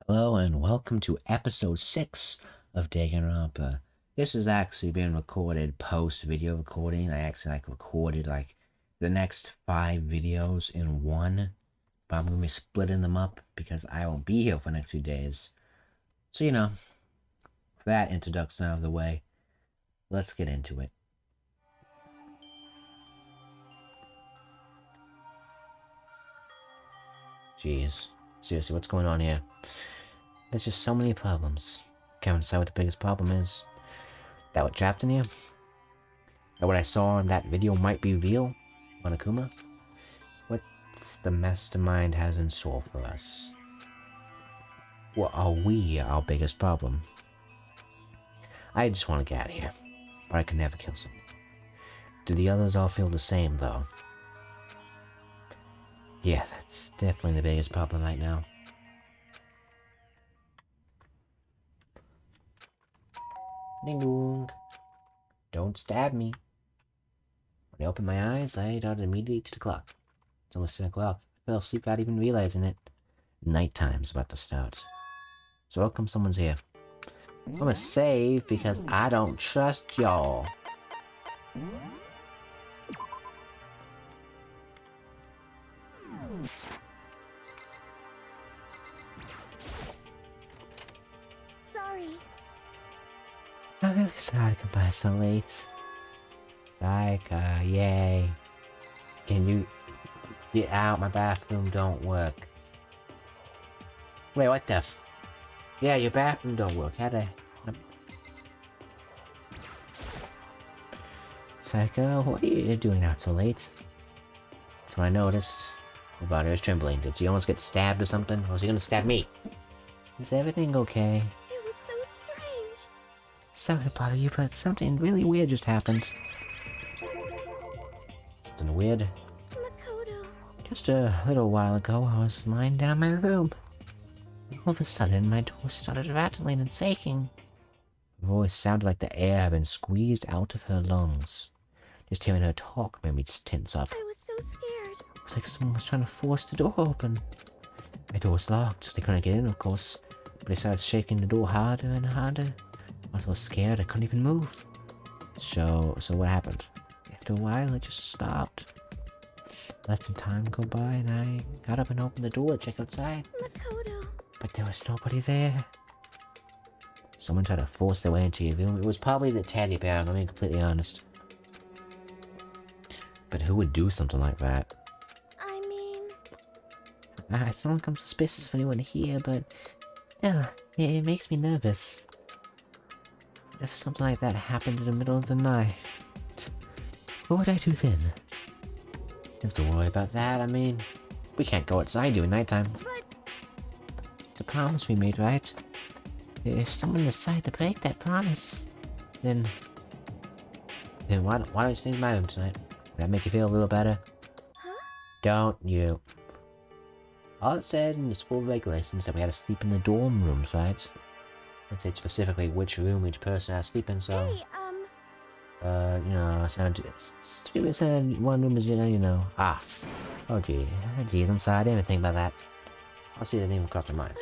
Hello and welcome to episode 6 of Danganrompa. This is actually being recorded post video recording. I actually recorded the next 5 videos in one, but I'm gonna be splitting them up because I won't be here for the next few days. So that introduction out of the way, let's get into it. Jeez, seriously, what's going on here? There's just so many problems. Can't decide what the biggest problem is. That what trapped in here? That what I saw in that video might be real? Monokuma? What the mastermind has in store for us? What are we our biggest problem? I just want to get out of here, but I can never kill someone. Do the others all feel the same, though? Yeah, that's definitely the biggest problem right now. Ding dong. Don't stab me. When I open my eyes, I darted immediately to the clock. It's almost 10 o'clock. I fell asleep without even realizing it. Nighttime's about to start. So how come someone's here? I'm gonna save because I don't trust y'all. Sorry. I'm really sorry to come by so late. It's like, yay. Can you get out? My bathroom don't work. Wait, what the f- Yeah, your bathroom don't work. How the... Psycho, what are you doing out so late? That's when I noticed. My body was trembling. Did she almost get stabbed or something? Or was he gonna stab me? Is everything okay? It was so strange. Sorry to bother you, but something really weird just happened. Something weird? Makoto. Just a little while ago, I was lying down in my room. All of a sudden, my door started rattling and shaking. Her voice sounded like the air had been squeezed out of her lungs. Just hearing her talk made me tense up. I was so scared. It was like someone was trying to force the door open. My door was locked. They couldn't get in, of course. But they started shaking the door harder and harder. I was so scared I couldn't even move. So what happened? After a while, it just stopped. Let some time go by, and I got up and opened the door to check outside. Makoto. But there was nobody there. Someone tried to force their way into your room. It was probably the teddy bear, I'm being completely honest. But who would do something like that? I mean... I don't become suspicious of anyone here, but still, it makes me nervous. If something like that happened in the middle of the night, what would I do then? Don't have to worry about that. I mean, we can't go outside during nighttime. But... The promise we made, right? If someone decided to break that promise, then why don't you stay in my room tonight? Would that make you feel a little better? Huh? Don't you? All it said in the school regulations that we had to sleep in the dorm rooms, right? It said specifically which room each person had to sleep in, so... Hey, it said one room is, Ah. Oh, geez, I'm sorry, I didn't even think about that. I'll see the name across my mind.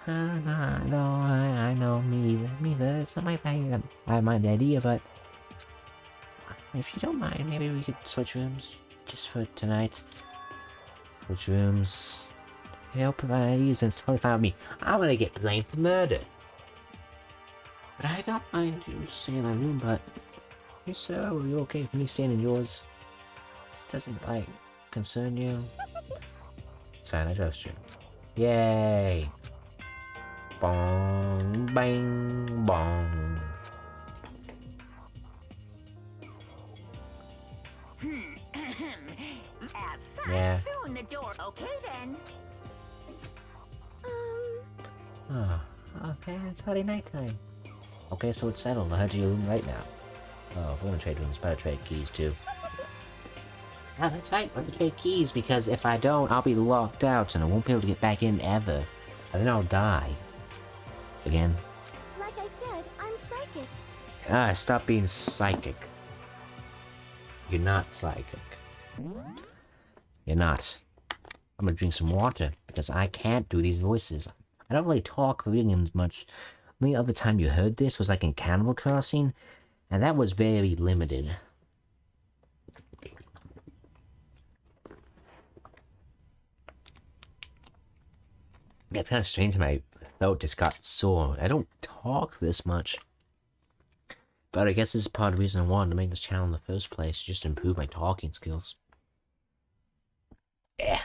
No, I know, me either. It's not like I have mind the idea, but... If you don't mind, maybe we could switch rooms, just for tonight. Switch rooms. Help my ideas and it's totally fine with me. I'm gonna get blamed for murder. But I don't mind you staying in my room, but... Hey sir, are you okay with me staying in yours? This doesn't, concern you? It's fine, I trust you. Yay! Bong, bang, bong. Yeah. Soon the door. Okay then. Oh, okay, it's already nighttime. Okay, so it's settled. I'll head to your room right now. Oh, if we're gonna trade rooms, better trade keys too. Ah, that's right, we're gonna trade keys because if I don't, I'll be locked out and I won't be able to get back in ever. And then I'll die. Again. Like I said, I'm psychic. Ah, stop being psychic. You're not psychic. You're not. I'm gonna drink some water because I can't do these voices. I don't really talk video games much. The only other time you heard this was like in Cannibal Crossing, and that was very limited. Yeah, it's kind of strange my throat just got sore. I don't talk this much. But I guess this is part of the reason I wanted to make this channel in the first place, just to improve my talking skills. Yeah.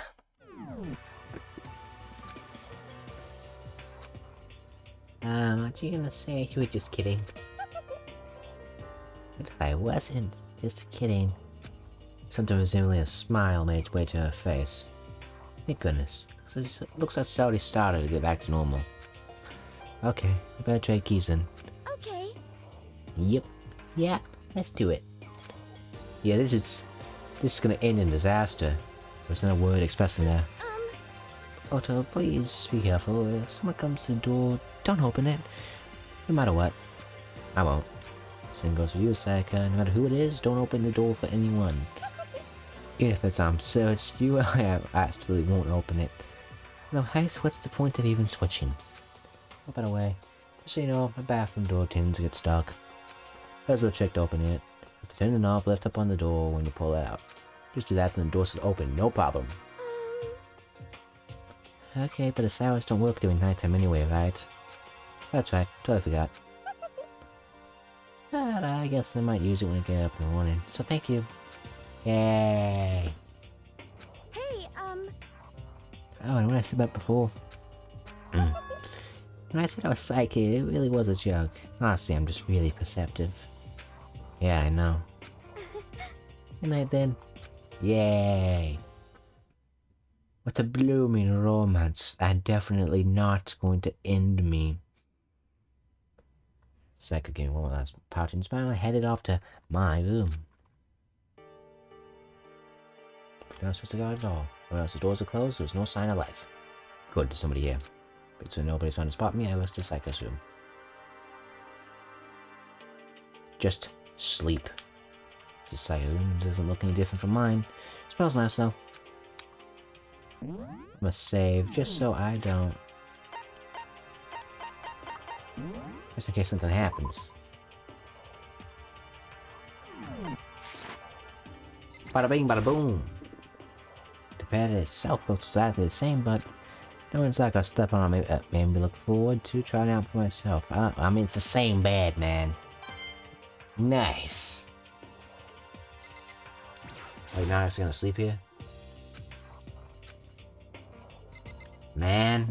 Aren't you gonna say you were just kidding? What if I wasn't? Just kidding. Something resembling a smile made its way to her face. Thank goodness. Looks like it's already started to get back to normal. Okay, we better trade keys in. Okay. Yep. Yeah, let's do it. Yeah, this is gonna end in disaster. There's no word expressing there. Otto, please be careful. If someone comes to the door, don't open it. No matter what. I won't. Same goes for you, Sayaka. No matter who it is, don't open the door for anyone. Even if it's searched, you I absolutely won't open it. No, Heist, what's the point of even switching? Oh, by the way, just so you know, my bathroom door tends to get stuck. There's a trick to open it. You have to turn the knob left up on the door when you pull it out. Just do that and the door should open, no problem. Okay, but the sirens don't work during nighttime anyway, right? That's right, totally forgot. But I guess I might use it when I get up in the morning, so thank you. Yay! Hey, Oh, and when I said that before... when I said I was psychic, it really was a joke. Honestly, I'm just really perceptive. Yeah, I know. Good night then. Yay! What a blooming romance, and definitely not going to end me. Psycho gave me one last pouting smile and headed off to my room. You're not supposed to go at all. When else the doors are closed, there's no sign of life. Good, there's somebody here. But so nobody's trying to spot me, I rushed to Psycho's room. Just sleep. The Psycho room doesn't look any different from mine. Smells nice though. Must save, just so I don't. Just in case something happens. Bada bing, bada boom. The bed itself looks exactly the same, but no one's like a step on it made me look forward to trying it out for myself. I mean, it's the same bed, man. Nice. Wait, now I'm just gonna sleep here? Man.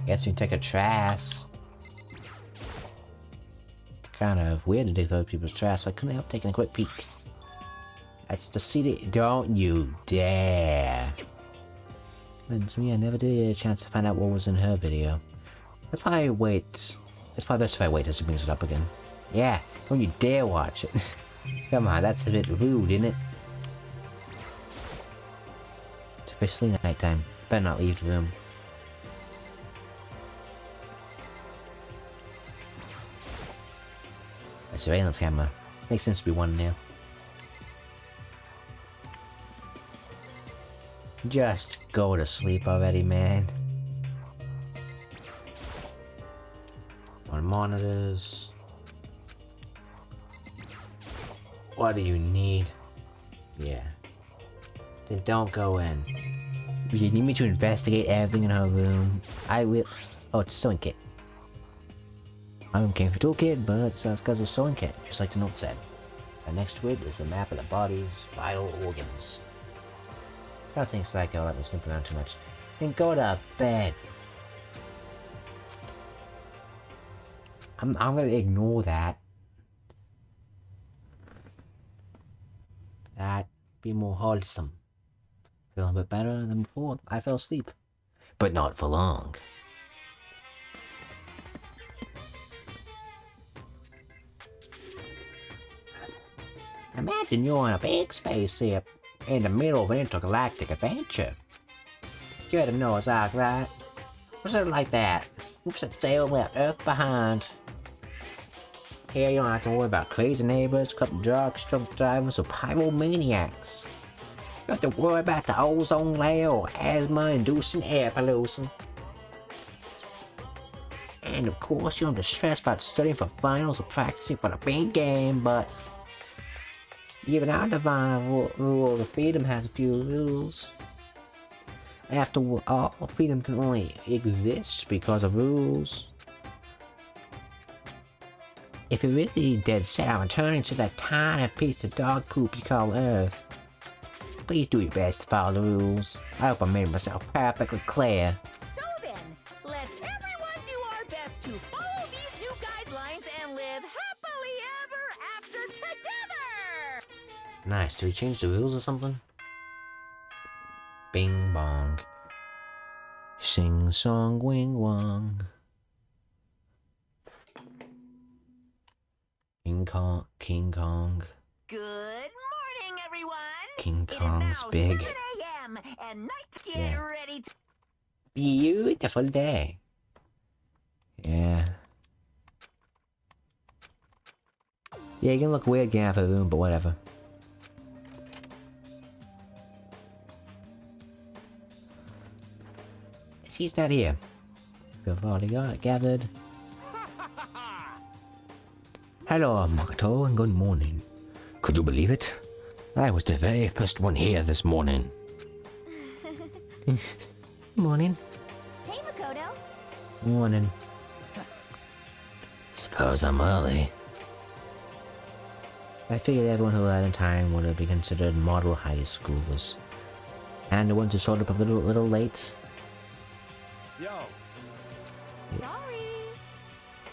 Guess you can take a trash. Kind of weird to dig through people's trash, but I couldn't help taking a quick peek. That's the CD. Don't you dare. And to me, I never did get a chance to find out what was in her video. Let's probably wait. It's probably best if I wait till she brings it up again. Yeah, don't you dare watch it. Come on, that's a bit rude, isn't it? It's officially nighttime. Better not leave the room. A surveillance camera. Makes sense to be one now. Just go to sleep already, man. On monitors. What do you need? Yeah. Then don't go in. If you need me to investigate everything in her room, I will. Oh, it's a sewing kit. My room came with a toolkit, but it's because it's a sewing kit, just like the note said. And next to it is a map of the body's vital organs. I don't think Psycho let me snoop around too much. Then go to bed. I'm gonna ignore that. That'd be more wholesome. Feeling a bit better than before. I fell asleep. But not for long. Imagine you're on a big spaceship in the middle of an intergalactic adventure. You're the Noah's Ark, right? Was it like that? We've set sail and left Earth behind. Here you don't have to worry about crazy neighbors, corrupt drugs, drunk drivers, or pyromaniacs. You have to worry about the ozone layer or asthma-inducing air pollution. And of course, you're under stress about studying for finals or practicing for the big game, but even our divine rule of freedom has a few rules. After all, freedom can only exist because of rules. If you're really dead set on returning to that tiny piece of dog poop you call Earth, please do your best to follow the rules. I hope I made myself perfectly clear. So then, let's everyone do our best to follow these new guidelines and live happily ever after together! Nice, do we change the rules or something? Bing bong. Sing song wing wong. King Kong, King Kong. Good morning, everyone. King It is Kong's now big. 7 a.m. and night to get Yeah. ready to... Beautiful day. Yeah. Yeah, you can look weird getting out of the room, but whatever. He's not here. We've already got it gathered. Hello, Makoto, and good morning. Could you believe it? I was the very first one here this morning. Morning. Hey, Makoto. Morning. Suppose I'm early. I figured everyone who had in time would be considered model high schoolers. And the ones who showed up a little late. Yo, Sorry.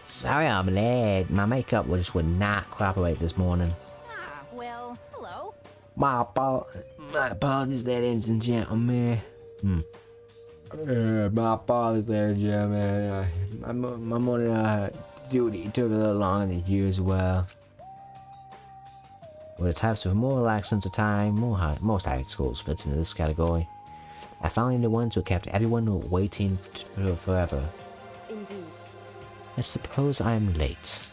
Sorry I'm late. My makeup just would not cooperate this morning. Ah, well, hello. My apologies, ladies and gentlemen. My apologies, ladies and gentlemen. My morning duty took a little longer than usual. With the types of more relaxed sense of time, most high schools fits into this category. I found the ones who kept everyone waiting forever. Indeed. I suppose I'm late.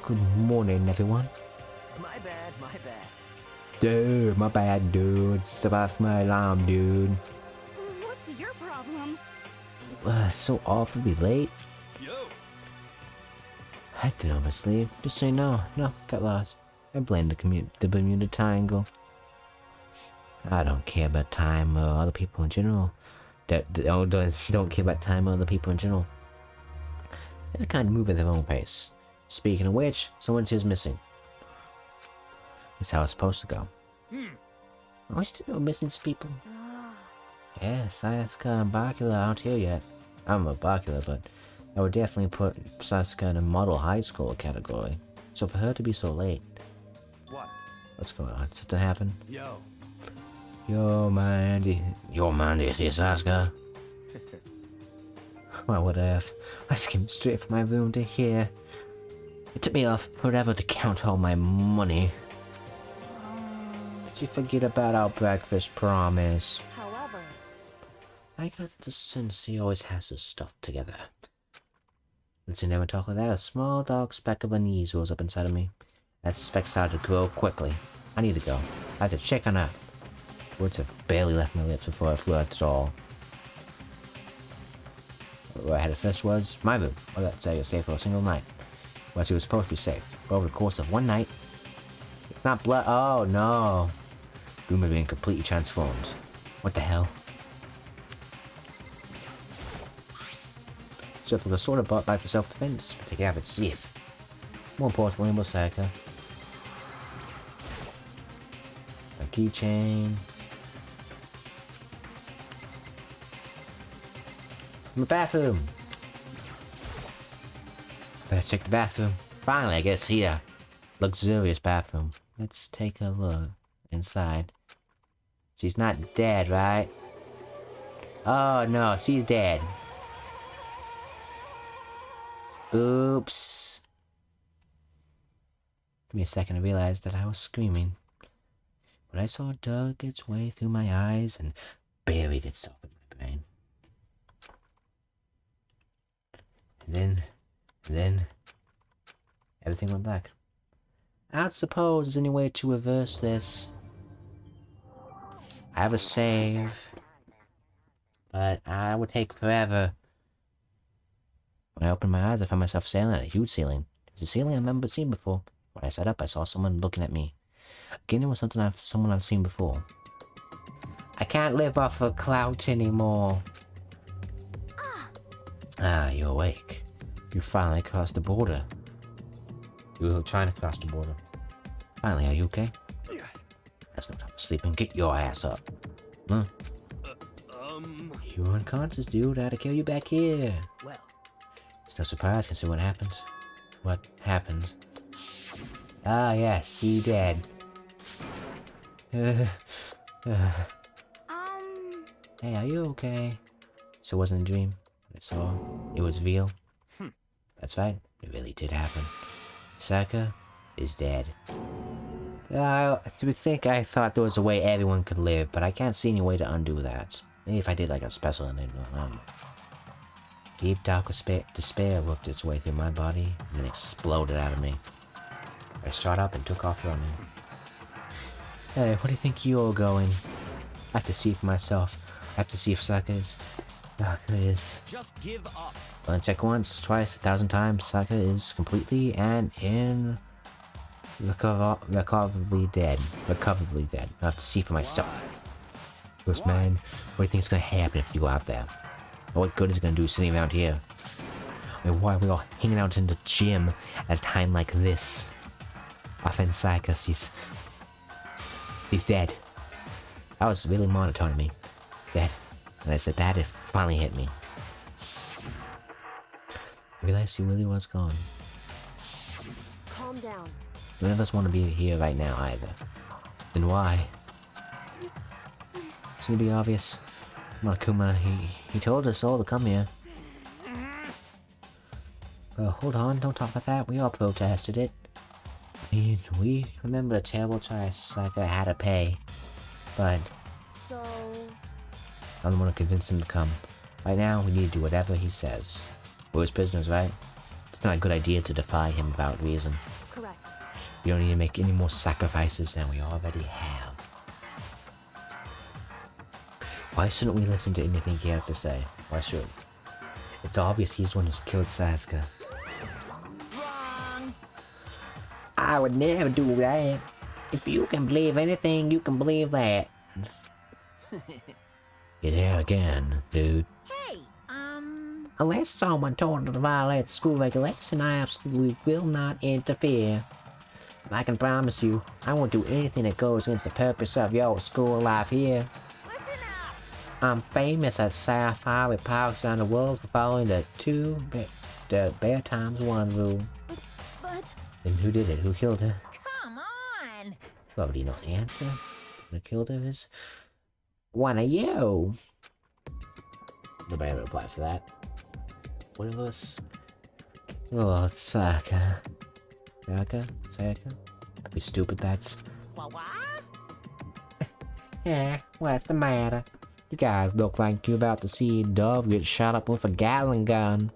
Good morning, everyone. my bad, my bad. Dude, my bad, dude. Step off my alarm, dude. What's your problem? So awfully late. Yo, I did on my sleeve. Just say no, got lost. I blame the Bermuda Triangle. I don't care about time or other people in general. Don't care about time or other people in general. They're kind of move at their own pace. Speaking of which, someone's here's missing. That's how it's supposed to go. Are we still missing some people? Yes, Sasuke and Bakula aren't here yet. I'm a Bakula, but I would definitely put Sasuke in a model high school category. So for her to be so late, what? what's going on? Something happened? Yo, Yo, man, do you see Sasuke? Well, what if? I just came straight from my room to here. It took me off forever to count all my money. Did you forget about our breakfast promise? However, I got the sense he always has his stuff together. Let's never talk like that. A small dark speck of unease rose up inside of me. That speck started to grow quickly. I need to go. I have to check on her. Words have barely left my lips before I flew out the door. Where I had it first was my room. Well, that's how you're safe for a single night. Well, she was supposed to be safe. But over the course of one night, it's not blood. Oh no. Room had been completely transformed. What the hell? So if the sword bought back for self-defense, take care of its safe. More importantly, Mosaka. A keychain. My bathroom. Better check the bathroom. Finally, I guess here. Luxurious bathroom. Let's take a look inside. She's not dead, right? Oh no, she's dead. Oops. Give me a second to realize that I was screaming. But I saw it dug its way through my eyes and buried itself in my brain. And then, everything went black. I don't suppose there's any way to reverse this. I have a save. But I would take forever. When I opened my eyes, I found myself sailing at a huge ceiling. It was a ceiling I've never seen before. When I sat up, I saw someone looking at me. Again, it was someone I've seen before. I can't live off a clout anymore. Ah, you're awake. You finally crossed the border. You were trying to cross the border. Finally, are you okay? That's no time for sleeping. Get your ass up. Huh? You're unconscious, dude. I had to kill you back here. Well, It's no surprise considering what happened. What happened? Ah, yes, see dead. Hey, are you okay? So it wasn't a dream. I saw it was real. That's right. It really did happen. Saka is dead. I would think I thought there was a way everyone could live, but I can't see any way to undo that. Maybe if I did like a special ending. Deep dark despair worked its way through my body and then exploded out of me. I shot up and took off running. Hey, where do you think you're going? I have to see for myself. I have to see if Saka is... Saka is... Just give up. Well, check once, twice, 1,000 times. Saka is completely and recoverably dead. Recoverably dead. I have to see for myself. Ghost man, what do you think is going to happen if you go out there? What good is it going to do sitting around here? I mean, why are we all hanging out in the gym at a time like this? Our friend Sycus, he's dead. That was really monotone to me. Dead. And I said that, it finally hit me. I realized he really was gone. Calm down. None of us want to be here right now either. Then why? It's gonna be obvious. Monokuma, he told us all to come here. Well, hold on, don't talk about that. We all protested it. I mean, we remember the terrible price Saka had to pay. But So... I'm the one to convince him to come. Right now, we need to do whatever he says. We're his prisoners, right? It's not a good idea to defy him without reason. correct. We don't need to make any more sacrifices than we already have. Why shouldn't we listen to anything he has to say? Why should? It's obvious he's the one who's killed Sasuke. wrong. I would never do that. If you can believe anything, you can believe that. You're there again, dude. Hey, Unless someone told her to violate school regulation, I absolutely will not interfere. I can promise you, I won't do anything that goes against the purpose of your school life here. listen up. I'm famous at sci-fi with parks around the world for following the Bear Times 1 rule. But And who did it? Who killed her? come on. Well, do you know the answer? Who killed her is one of you. Nobody ever applied for that. One of us. Oh, Saka. Saka? Be stupid, that's. What? Yeah, what's the matter? You guys look like you're about to see a dove get shot up with a Gatling gun.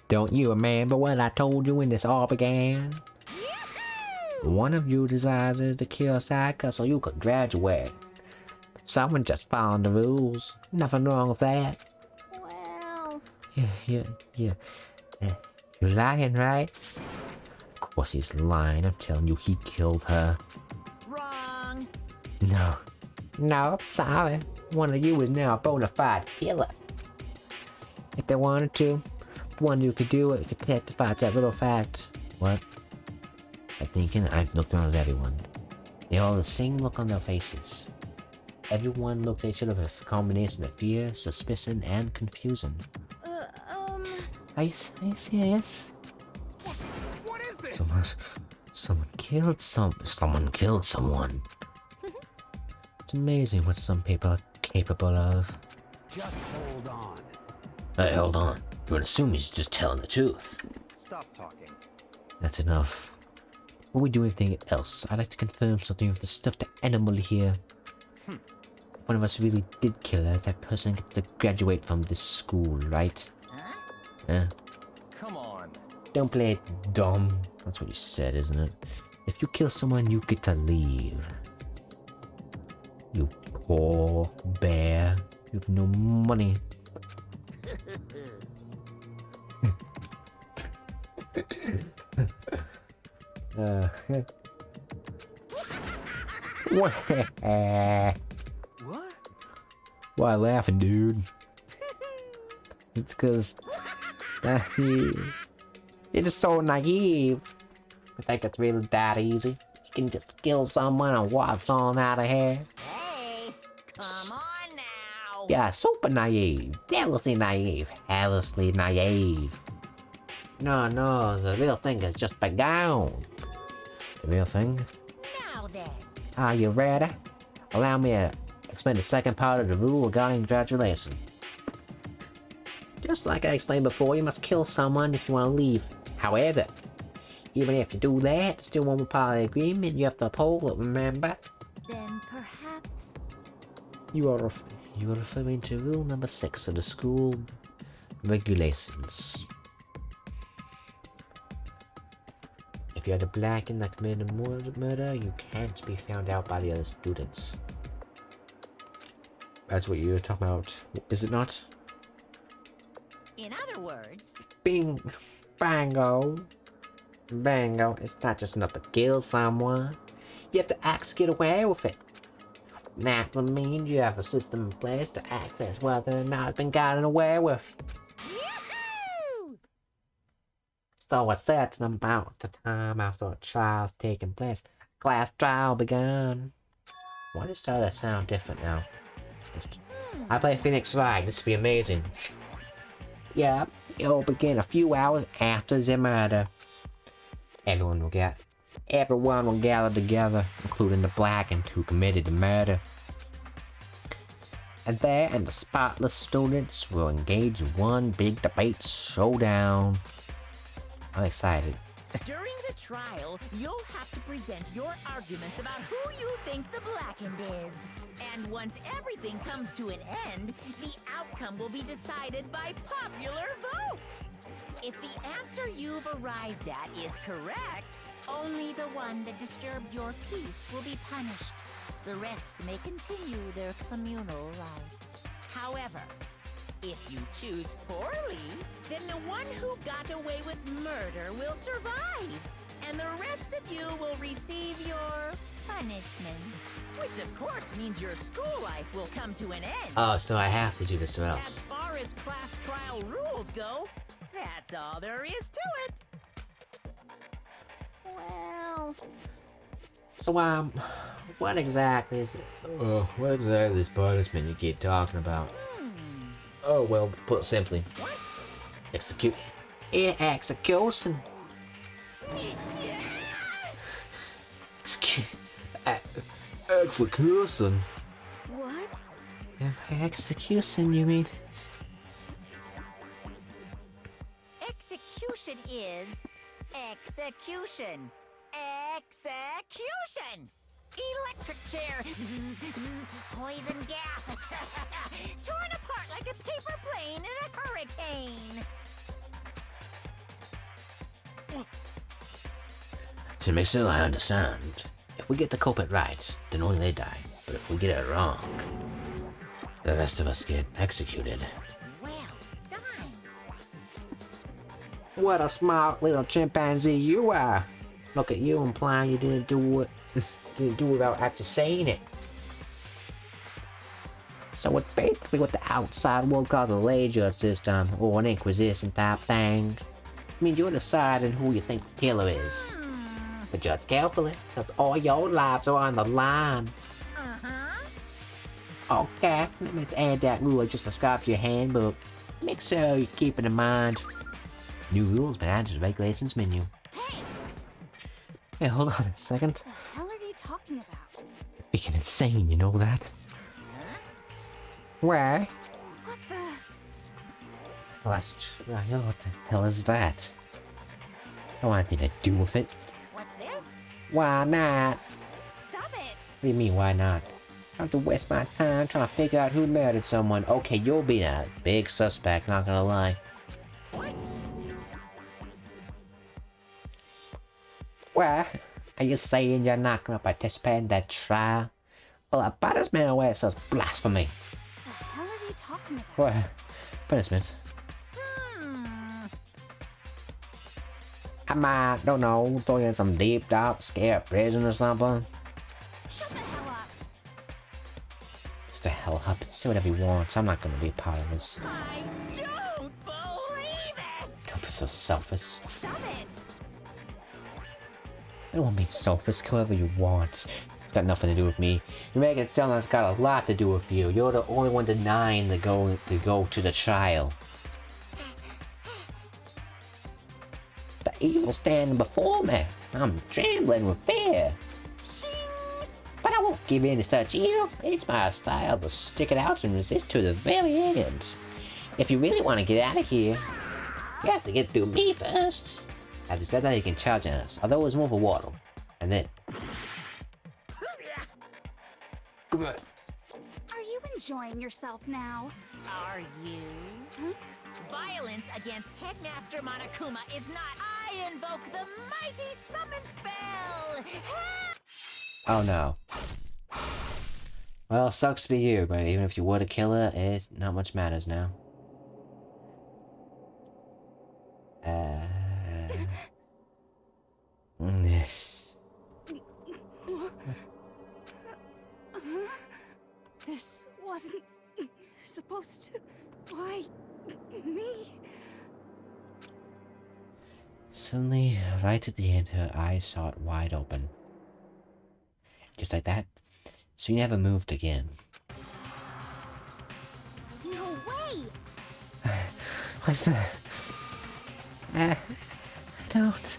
Don't you remember what I told you when this all began? One of you decided to kill Saka so you could graduate. Someone just followed the rules. Nothing wrong with that. Well, Yeah. You're lying, right? Of course he's lying. I'm telling you, he killed her. wrong. No, sorry. One of you is now a bona fide killer. If they wanted to, one of you could do it, could testify to that little fact. What? I'm thinking, I looked around at everyone. They all had the same look on their faces. Everyone looked at each other with a combination of fear, suspicion, and confusion. Are you serious? What is this? Someone killed someone. It's amazing what some people are capable of. Just hold on. Hey, hold on. You would assume he's just telling the truth. Stop talking. That's enough. Before we do anything else, I'd like to confirm something with the stuffed animal here. If one of us really did kill her, that person gets to graduate from this school, right? Huh? Come on. Don't play it dumb. That's what you said, isn't it? If you kill someone, you get to leave. You poor bear. You have no money. What? Why laughing, dude? It's cause you're just so naive. You think it's really that easy? You can just kill someone and waltz on out of here. Hey, come on now. Yeah, super naive. Devilishly naive. Helplessly naive. No, the real thing has just begun. The real thing? Now then. Are you ready? Allow me to explain the second part of the rule regarding congratulation. Just like I explained before, you must kill someone if you want to leave. However, even if you do that, still one more part of the agreement, you have to uphold it, remember? Then perhaps. You are referring to rule number 6 of the school regulations. If you're the black and that committed murder, you can't be found out by the other students. That's what you're talking about, is it not? In other words, Bing! Bango! Bango, it's not just enough to kill someone. You have to actually get away with it. That means you have a system in place to access whether or not it's been gotten away with. yahoo! So a certain amount of time after a trial's taken place, class trial began. Why does that sound different now? I play Phoenix Wright, this will be amazing. Yeah, it'll begin a few hours after the murder. Everyone will gather together, including the blackened who committed the murder. And there, the spotless students will engage in one big debate showdown. I'm excited. During the trial, you'll have to present your arguments about who you think the blackened is. And once everything comes to an end, the outcome will be decided by popular vote. If the answer you've arrived at is correct, only the one that disturbed your peace will be punished. The rest may continue their communal life. However, if you choose poorly, then the one who got away with murder will survive, and the rest of you will receive your punishment. Which of course means your school life will come to an end. Oh, so I have to do this or As else. far as class trial rules go, that's all there is to it. Well, So, what exactly is this punishment you keep talking about? Oh, well, put simply, execution. Execution. Execution. What? Execution, you mean? execution is execution. Execution! Electric chair! Poison gas! Torn apart like a paper plane in a hurricane! To make sure I understand, if we get the culprit right, then only they die. But if we get it wrong, the rest of us get executed. Well done! What a smart little chimpanzee you are! Look at you implying you didn't do it without actually saying it. So it's basically what the outside world calls a ledger system, or an inquisition type thing. I mean, you're deciding who you think the killer is. But judge carefully, because all your lives are on the line. Okay, let's add that rule I just described to your handbook. Make sure you keep it in mind. New rules been added to the regulations menu. Hey, hold on a second. The hell are you talking about? Freaking insane, you know that? Where? What the? Well, that's right. What the hell is that? I don't want anything to do with it. What's this? Why not? Stop it! What do you mean, why not? I have to waste my time trying to figure out who murdered someone. Okay, you'll be a big suspect, not gonna lie. What? What? Are you saying you're not gonna participate in that trial? Well, a punishment away says blasphemy. The hell are you talking about? What? Punishment. I don't know, throw you in some deep, dark, scared prison or something. Shut the hell up. Shut the hell up. Say whatever you want. I'm not gonna be a part of this. I don't believe it! Don't be so selfish. Stop it. I don't want to be selfish. Kill whoever you want. It's got nothing to do with me. You make it sound like it's got a lot to do with you. You're the only one denying the go to the trial. The evil standing before me. I'm trembling with fear. But I won't give in to such evil. It's my style to stick it out and resist to the very end. If you really want to get out of here, you have to get through me first. After said that, you can charge at us. Otherwise, move a water. And then... Come on. Are you enjoying yourself now? Are you? Violence against Headmaster Monokuma is not. I invoke the mighty summon spell! Oh no. Well, sucks to be you, but even if you were to kill her, it not much matters now. This. This wasn't supposed to. Why me? Suddenly, right at the end, her eyes shot wide open. Just like that, she never moved again. No way! What's that? I don't.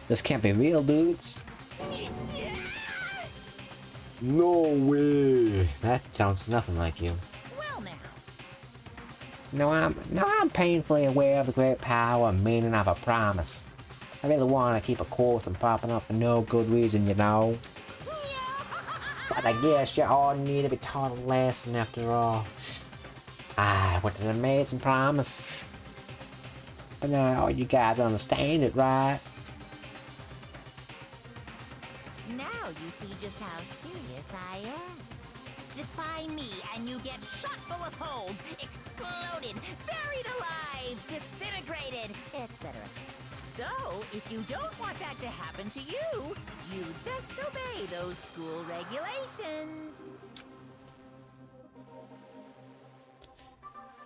This can't be real, dudes. No way. That sounds nothing like you. Well now. No, I'm painfully aware of the great power and meaning of a promise. I really want to keep a course and popping up for no good reason, you know. But I guess you all need to be taught a lesson after all. What an amazing promise. But now you guys understand it, right? Now you see just how serious I am. Defy me and you get shot full of holes, exploded, buried alive, disintegrated, etc. So, if you don't want that to happen to you, you'd best obey those school regulations.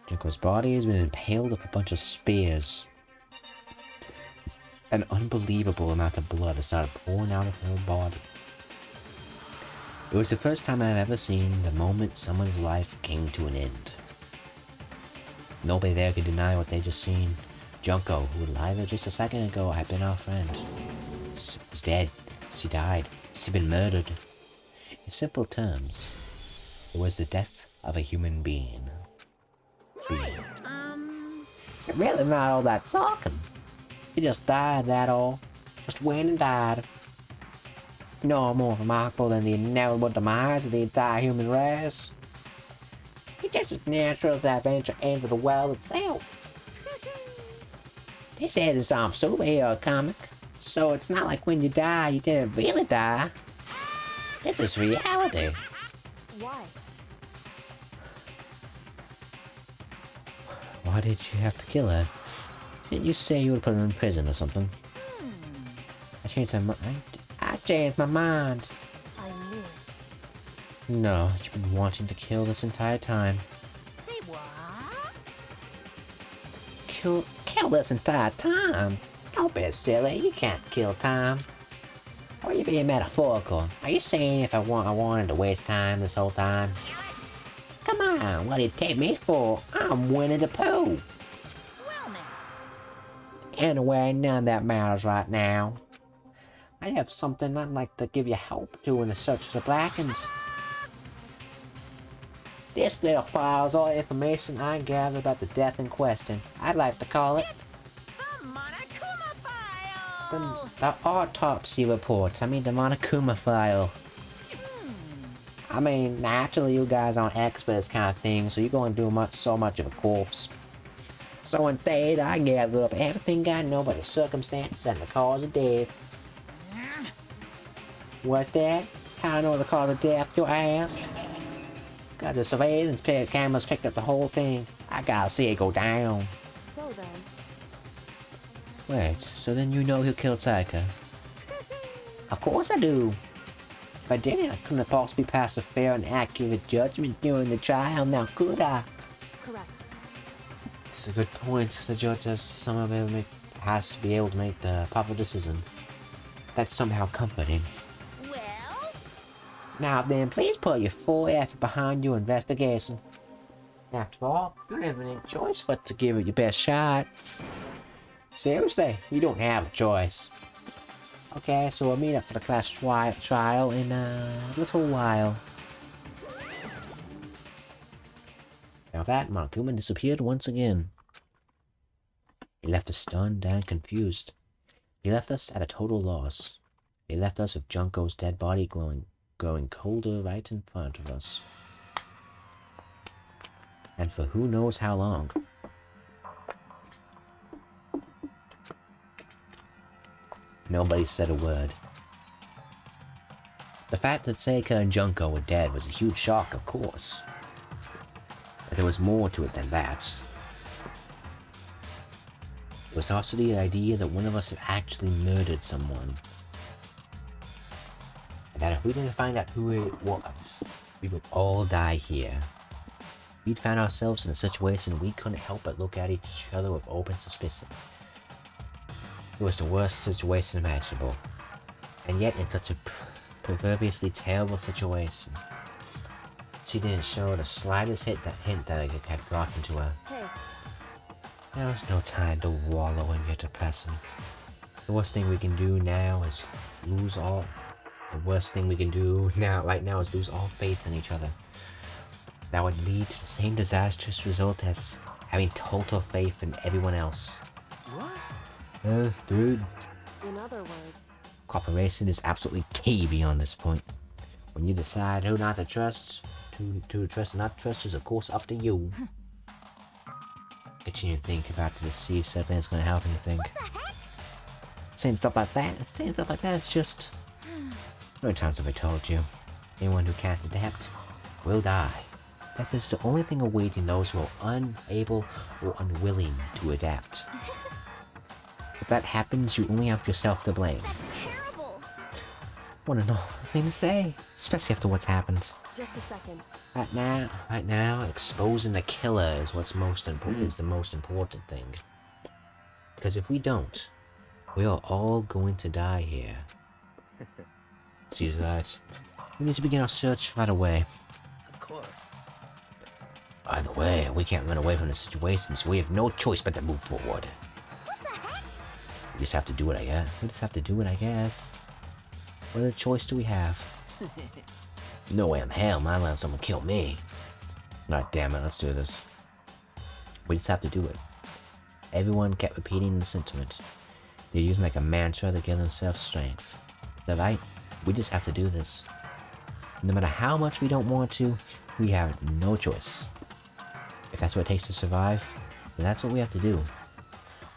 Junko's body has been impaled with a bunch of spears. An unbelievable amount of blood has started pouring out of her body. It was the first time I've ever seen the moment someone's life came to an end. Nobody there could deny what they just seen. Junko, who lied there just a second ago, had been our friend, was dead. She died. She'd been murdered. In simple terms, it was the death of a human being. Really not all that shocking. He just died, that all. Just went and died. No more remarkable than the inevitable demise of the entire human race. It's just as natural as the adventure ends with the world itself. They said it's some superhero comic, so it's not like when you die, you didn't really die. This is reality. Why? Why did you have to kill her? Didn't you say you would put her in prison or something? I changed my mind. I changed my mind. I knew. No, you've been wanting to kill this entire time. Say what? Kill this entire time? Don't be silly, you can't kill time. Or are you being metaphorical? Are you saying if I wanted to waste time this whole time? Come on, what did it take me for? I'm Winnie the Pooh. Well now. Anyway, none of that matters right now. I have something I'd like to give you help to in the search for the Blackens. This little file is all the information I gathered about the death in question. I'd like to call it It's the Monokuma file! the autopsy report. I mean the Monokuma file. I mean, naturally you guys aren't experts at this kind of thing, so you're going to do so much of a corpse. So instead, I gathered up everything I know about the circumstances and the cause of death. What's that? How I know the cause of death, you ask? Because the surveillance cameras picked up the whole thing. I gotta see it go down. So then, Wait, so then you know who killed Saika? Of course I do. If I didn't, I couldn't have possibly passed a fair and accurate judgment during the trial, now could I? correct. That's a good point. The judge has to be able to make the proper decision. That's somehow comforting. Well, Now then, please put your full effort behind your investigation. After all, you don't have any choice but to give it your best shot. Seriously, you don't have a choice. Okay, so we'll meet up for the class trial in a little while. Now that Markuman disappeared once again. He left us stunned and confused. He left us at a total loss. He left us with Junko's dead body growing colder right in front of us. And for who knows how long. Nobody said a word. The fact that Seika and Junko were dead was a huge shock, of course. But there was more to it than that. It was also the idea that one of us had actually murdered someone. And that if we didn't find out who it was, we would all die here. We'd found ourselves in a situation we couldn't help but look at each other with open suspicion. It was the worst situation imaginable, and yet in such a perveriously terrible situation. She didn't show the slightest hint that it had gotten to her. Hey, There was no time to wallow in your depression. The worst thing we can do now is lose all. The worst thing we can do right now is lose all faith in each other. That would lead to the same disastrous result as having total faith in everyone else. What? Dude. in other words, Cooperation is absolutely key beyond this point. When you decide who not to trust, to trust and not trust is of course up to you. Get you to think about it to see if something's gonna help anything. Saying stuff like that is just... How many times have I told you? Anyone who can't adapt will die. That is the only thing awaiting those who are unable or unwilling to adapt. If that happens, you only have yourself to blame. that's terrible. What an awful thing to say, especially after what's happened. Just a second. Right now, exposing the killer is what's most important. Is the most important thing. Because if we don't, we are all going to die here. See that? We need to begin our search right away. Of course. By the way, we can't run away from the situation, so we have no choice but to move forward. We just have to do it, I guess. We just have to do it, I guess. What other choice do we have? No way in hell am I letting someone kill me. God damn it, let's do this. We just have to do it. Everyone kept repeating the sentiment. They're using like a mantra to give themselves strength. They're right. We just have to do this. No matter how much we don't want to, we have no choice. If that's what it takes to survive, then that's what we have to do.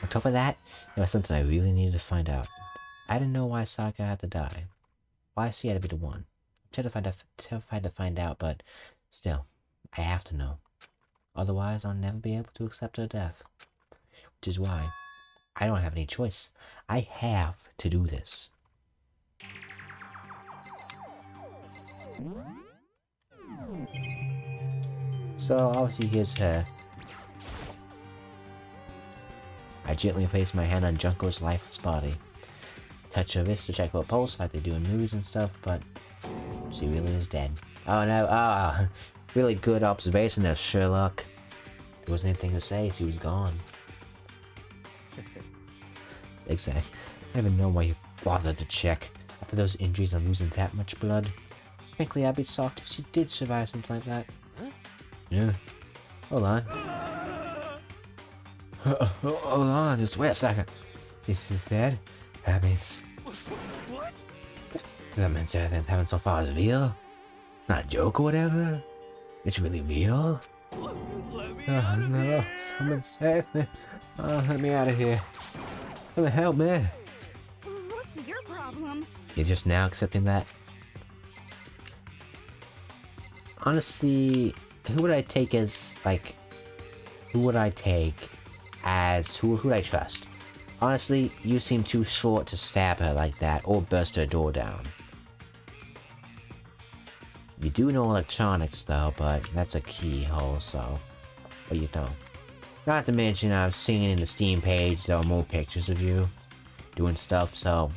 On top of that, there was something I really needed to find out. I didn't know why Sokka had to die. Why she had to be the one. I'm terrified to find out, but still, I have to know. Otherwise, I'll never be able to accept her death. Which is why I don't have any choice. I have to do this. So obviously here's her. I gently place my hand on Junko's lifeless body. Touch her wrist to check her pulse like they do in movies and stuff, but she really is dead. Oh no, really good observation there, Sherlock. There wasn't anything to say, she was gone. Exactly. I don't even know why you bothered to check. After those injuries and losing that much blood. Frankly, I'd be shocked if she did survive something like that. Huh? Yeah. Hold on. Hold on, just wait a second. This is dead? That means... What? That means everything that's happened so far is real? Not a joke or whatever? It's really real? Let me Oh out of no, here. someone save me. Oh, let me out of here. Someone help me. What's your problem? You're just now accepting that? Honestly, who would I take as, like... Who would I take as... Who would I trust? Honestly, you seem too short to stab her like that, or burst her door down. You do know electronics, though, but that's a keyhole, so... What do you know? Not to mention, I've seen in the Steam page, there are more pictures of you doing stuff, so...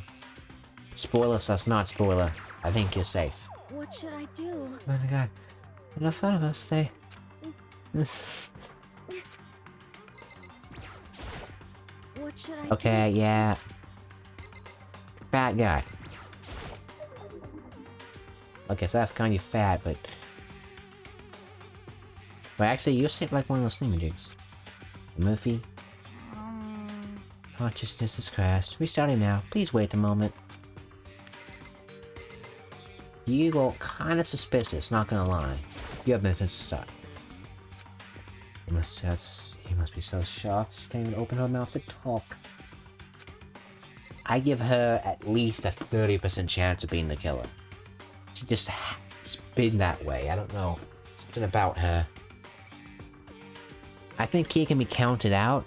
Spoiler / not spoiler, I think you're safe. What should I do? Oh my god. Enough fun of us, they... What should I Okay, yeah. Fat guy. Okay, so that's kind of fat, but... But actually, you're shaped like one of those thingamajigs. Murphy? Consciousness is crashed. Restarting now. Please wait a moment. You look kinda suspicious, not gonna lie. You have business to start. He must be so shocked she can't even open her mouth to talk. I give her at least a 30% chance of being the killer. She just has been that way. I don't know. Something about her. I think he can be counted out.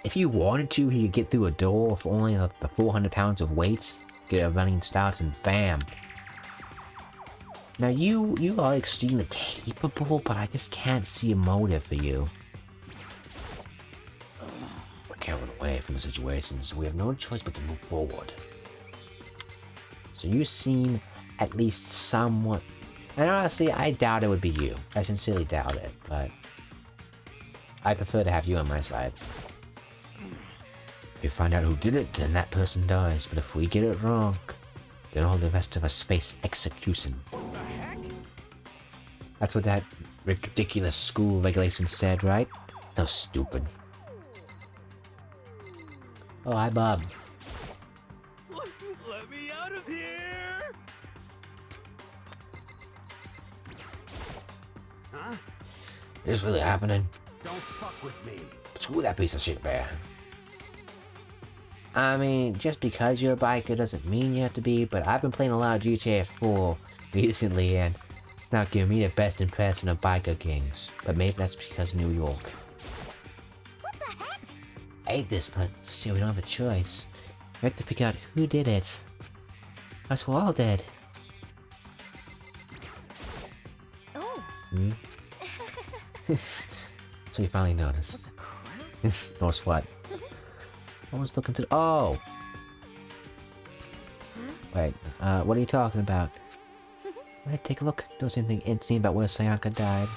If you wanted to, he could get through a door with only the 400 pounds of weight, get a running start, and bam. Now you are extremely capable, but I just can't see a motive for you. We're can't run away from the situation, so we have no choice but to move forward. So you seem at least somewhat... And honestly, I doubt it would be you. I sincerely doubt it, but... I prefer to have you on my side. If we find out who did it, then that person dies. But if we get it wrong, then all the rest of us face execution. That's what that ridiculous school regulation said, right? So stupid. Oh, hi, Bob. Let me out of here! Huh? Is this really happening? Don't fuck with me. Screw that piece of shit, bear. I mean, just because you're a biker doesn't mean you have to be, but I've been playing a lot of GTA 4 recently, and it's not giving me the best impression of biker gangs. But maybe that's because New York. What the heck? I hate this, but still, we don't have a choice. We have to figure out who did it. Us, we're all dead. Oh. Hmm? So you finally noticed. Notice what? I was looking to... Oh! Wait, what are you talking about? Alright, take a look. Don't see anything interesting about where Sayaka died.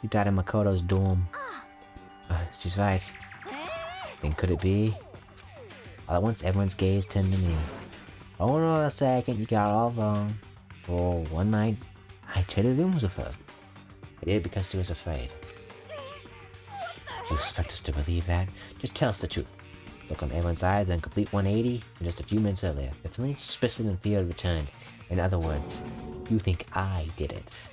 She died in Makoto's dorm. She's right. Then could it be? All at once, everyone's gaze turned to me. Hold on a second, you got it all wrong. For one night, I traded rooms with her. I did it because she was afraid. You expect us to believe that? Just tell us the truth. Look on everyone's eyes, then complete 180, and just a few minutes earlier, the feeling of suspicion and fear returned. In other words, you think I did it.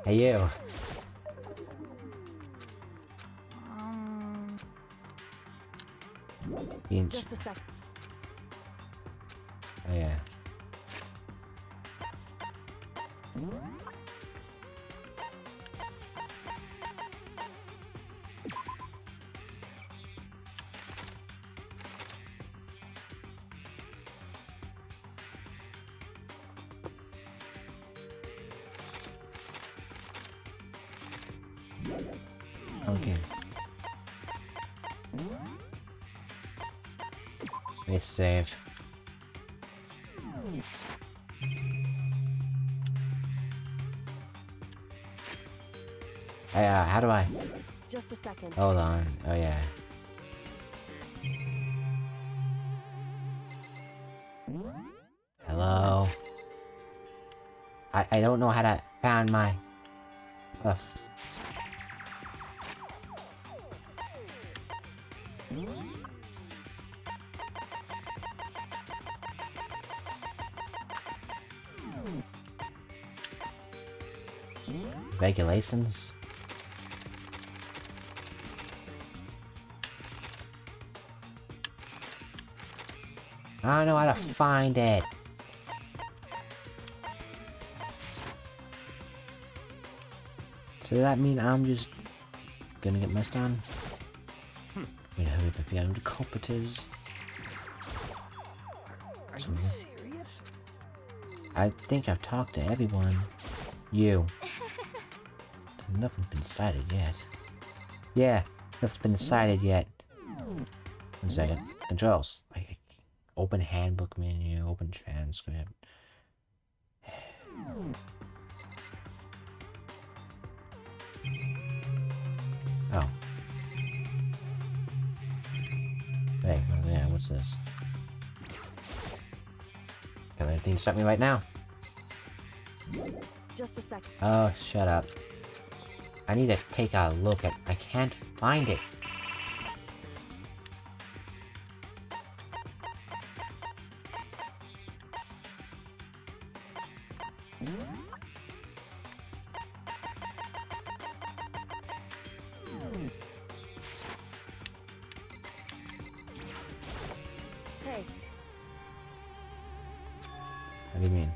Hey you. Just a sec. Oh yeah. Okay. Let's save. How do I? Just a second. Hold on. Oh yeah. Hello. I don't know how to find my stuff. Regulations? I don't know how to find it. So does that mean I'm just gonna get messed on? Wait, hurry up and figure out who the culprit is. Are you serious? I think I've talked to everyone. You. Nothing's been decided yet. Yeah, nothing's been decided yet. 1 second. Controls. Open handbook menu, open transcript. Oh. Hey, oh yeah, what's this? Can anything stop me right now? Just a second. Oh, shut up. I need to take a look at... I can't find it. Hey, What do you mean?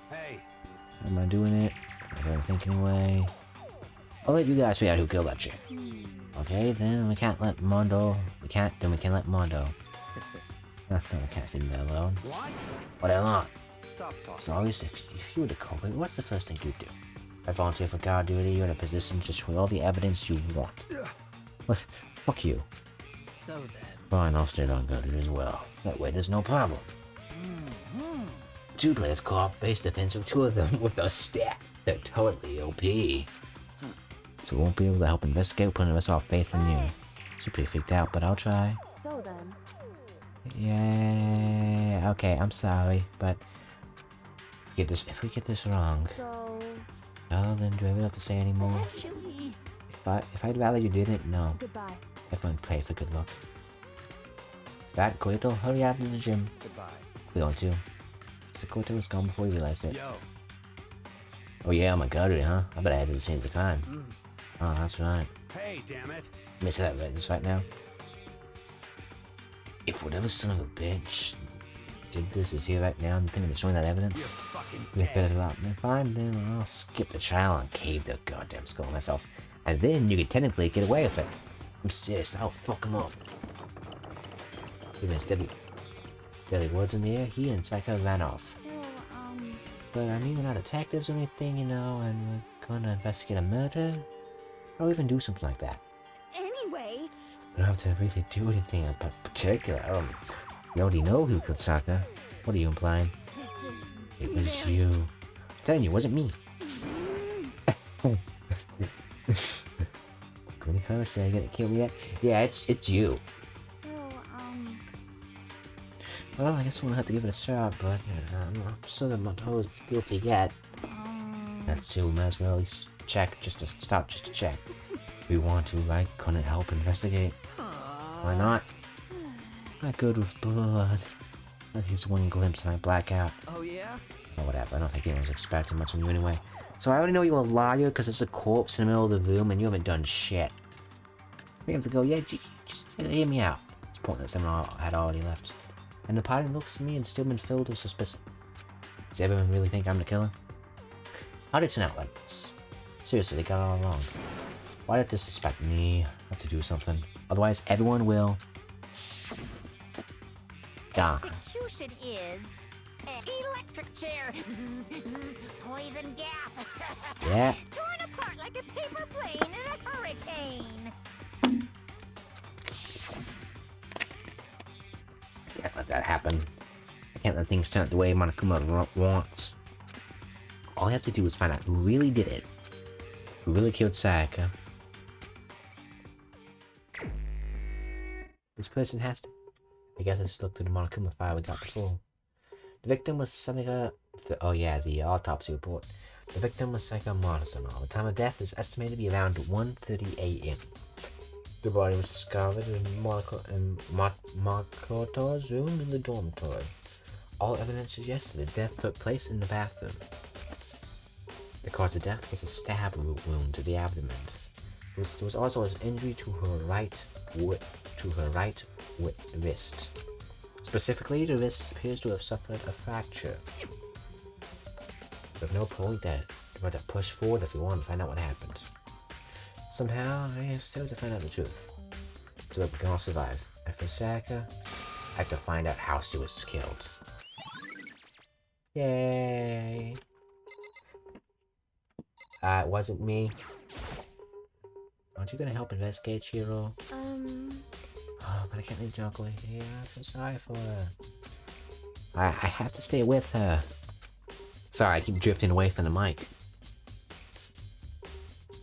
Hey, Am I doing it? I don't think anyway. I'll let you guys figure out who killed that chick. Okay, then we can't let Mondo... we can't let Mondo. No, we can't leave that alone. what? What I want. Stop talking. So obviously, if you were the culprit, what's the first thing you'd do? I volunteer for guard duty, you're in a position to show all the evidence you want. What? Fuck you. So then, Fine, I'll stay on guard duty as well. That way there's no problem. Two players co-op base defense with two of them with those stats. They're totally OP. So we won't be able to help investigate, putting us all faith in you. So pretty freaked out, but I'll try. so then. Yeah, okay, I'm sorry, but if we get this wrong, So. oh, then do I really have to say anymore? actually, If I'd rather you didn't, no. Goodbye. Everyone pray for good luck. That Koito, hurry out to the gym. Goodbye. We're going to. So Koito was gone before we realized it. Yo. Oh yeah, my god, huh? I bet I had to the scene at the time. Oh, that's right. Hey, damn it. Let me say that right now. If whatever son of a bitch did this is here right now and thinking of showing that You're evidence, fucking we dead. better out. Fine, then I'll skip the trial and cave the goddamn skull myself. And then you could technically get away with it. I'm serious, I'll fuck him up. Even deadly words in the air, he and Psycho ran off. So, But I mean, we're not detectives or anything, you know, and we're gonna investigate a murder. Or even do something like that. anyway. We don't have to really do anything in particular. You already know who killed Saka. What are you implying? This is. It was very you. I'm telling you, it wasn't me. Couldn't kind of say you're gonna kill me yet? Yeah, it's you. So, Well, I guess we'll have to give it a shot, but I'm still not totally guilty yet. That's true, we might as well at least check, just to check. We want to, right? Couldn't help investigate. Why not? Not good with blood. That is one glimpse and I black out. oh yeah? Or whatever, I don't think anyone's expecting much from you anyway. So I already know you're a liar because there's a corpse in the middle of the room and you haven't done shit. We have to go, yeah, just hear me out. It's important that someone had already left. And the party looks at me and still been filled with suspicion. Does everyone really think I'm the killer? How did it turn out like this? Seriously, they got it all wrong. Why did they suspect me? I have to do something. Otherwise, everyone will... die. Execution is an electric chair, poison gas, Yeah. torn apart like a paper plane in a hurricane. Can't let that happen. I can't let things turn out the way Monokuma wants. All I have to do is find out who really did it. Who really killed Sayaka. This person has to... I guess I just looked through the Monokuma file we got before. The victim was Seneca... Oh yeah, the autopsy report. The victim was Seneca Montezuma. The time of death is estimated to be around 1:30 a.m. The body was discovered in Makoto's room in the dormitory. All evidence suggests that the death took place in the bathroom. The cause of death was a stab wound to the abdomen. There was also an injury to her right wrist. Specifically, the wrist appears to have suffered a fracture. With no point that but to push forward if we want to find out what happened. Somehow, I have still to find out the truth, so that we can all survive. And for Sayaka, I have to find out how she was killed. Yay! It wasn't me. Aren't you gonna help investigate, Shiro? Oh, but I can't leave Junko here. I feel sorry for her. I have to stay with her. Sorry, I keep drifting away from the mic.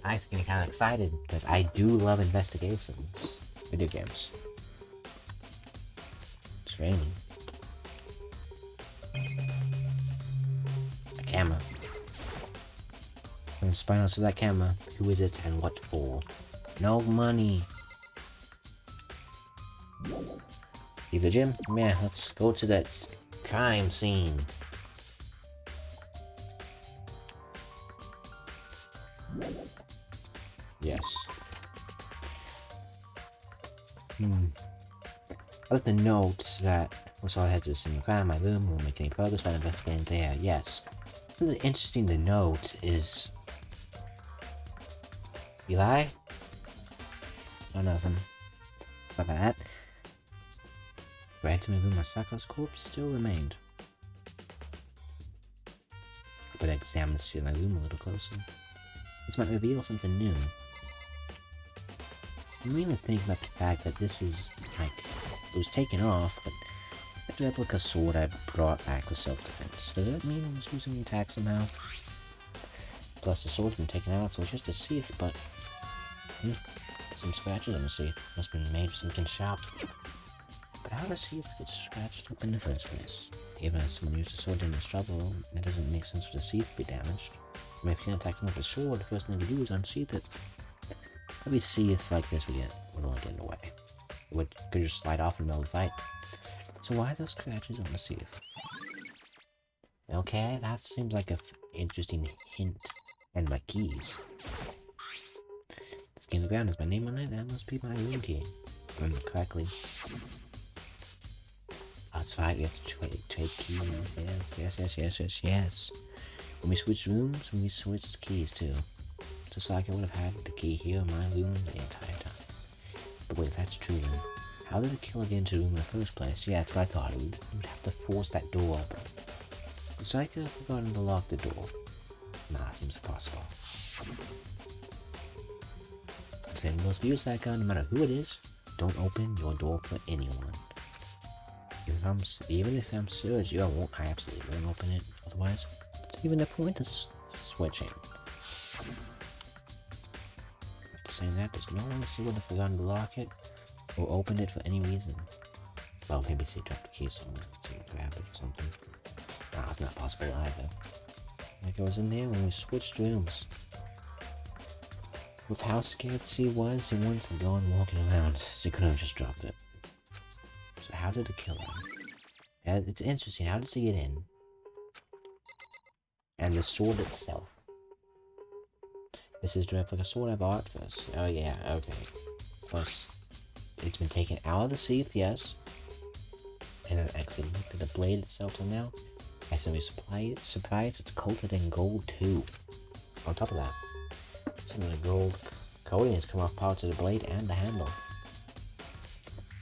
I'm getting kind of excited because I do love investigations. Video games. It's raining. A camera. I'm spying on that camera. Who is it and what for? No money. Leave the gym? Yeah, let's go to that crime scene. Yes. I left a note that was all heads in my room. Won't make any progress by investigating there. Yes. Really interesting to note is Eli? Oh, nothing. About that. Back to my room, Masaka's corpse still remained. But I examined the ceiling of my room a little closer. This might reveal something new. I'm really thinking about the fact that this is, like, it was taken off, but the replica sword I brought back was self-defense. Does that mean I was using the attack somehow? Plus, the sword's been taken out, so it's just a sheath, but... some scratches on the sheath. Must have been made of something sharp. But how does sheath get scratched up in the first place? Even if someone used a sword in this trouble, it doesn't make sense for the sheath to be damaged. I mean, if you can attack someone with a sword, the first thing you do is unsheath it. Every sheath like this would only get in the way. It could just slide off in the middle of the fight. So why those scratches on the sheath? Okay, that seems like an interesting hint. And my keys. The skin of the ground has my name on it, and that must be my room key. If I remember correctly. That's right, we have to trade keys. Yes. When we switched rooms, we switched keys too. Just like I would have had the key here in my room the entire time. But wait, if that's true then, how did the killer get into the room in the first place? Yeah, that's what I thought. We'd have to force that door open. It's like I've forgotten to lock the door. Nah, seems impossible. Same goes for you, Psycho, no matter who it is, don't open your door for anyone. Even if I'm serious, I absolutely won't open it. Otherwise, it's even the point of switching. After saying that, does no one see would have forgotten to lock it or opened it for any reason? Well, maybe she dropped the key somewhere, so you grab it or something. Nah, it's not possible either. Like I was in there when we switched rooms. With how scared she was, she wanted to go on walking around. She couldn't have just dropped it. So how did it kill her? Yeah, it's interesting. How did she get in? And the sword itself. This is the replica sword I bought first. Oh yeah, okay. Plus, it's been taken out of the sheath, yes. And then actually looked at the blade itself till now. I should be surprised it's coated in gold too. On top of that, some of the gold coating has come off parts of the blade and the handle.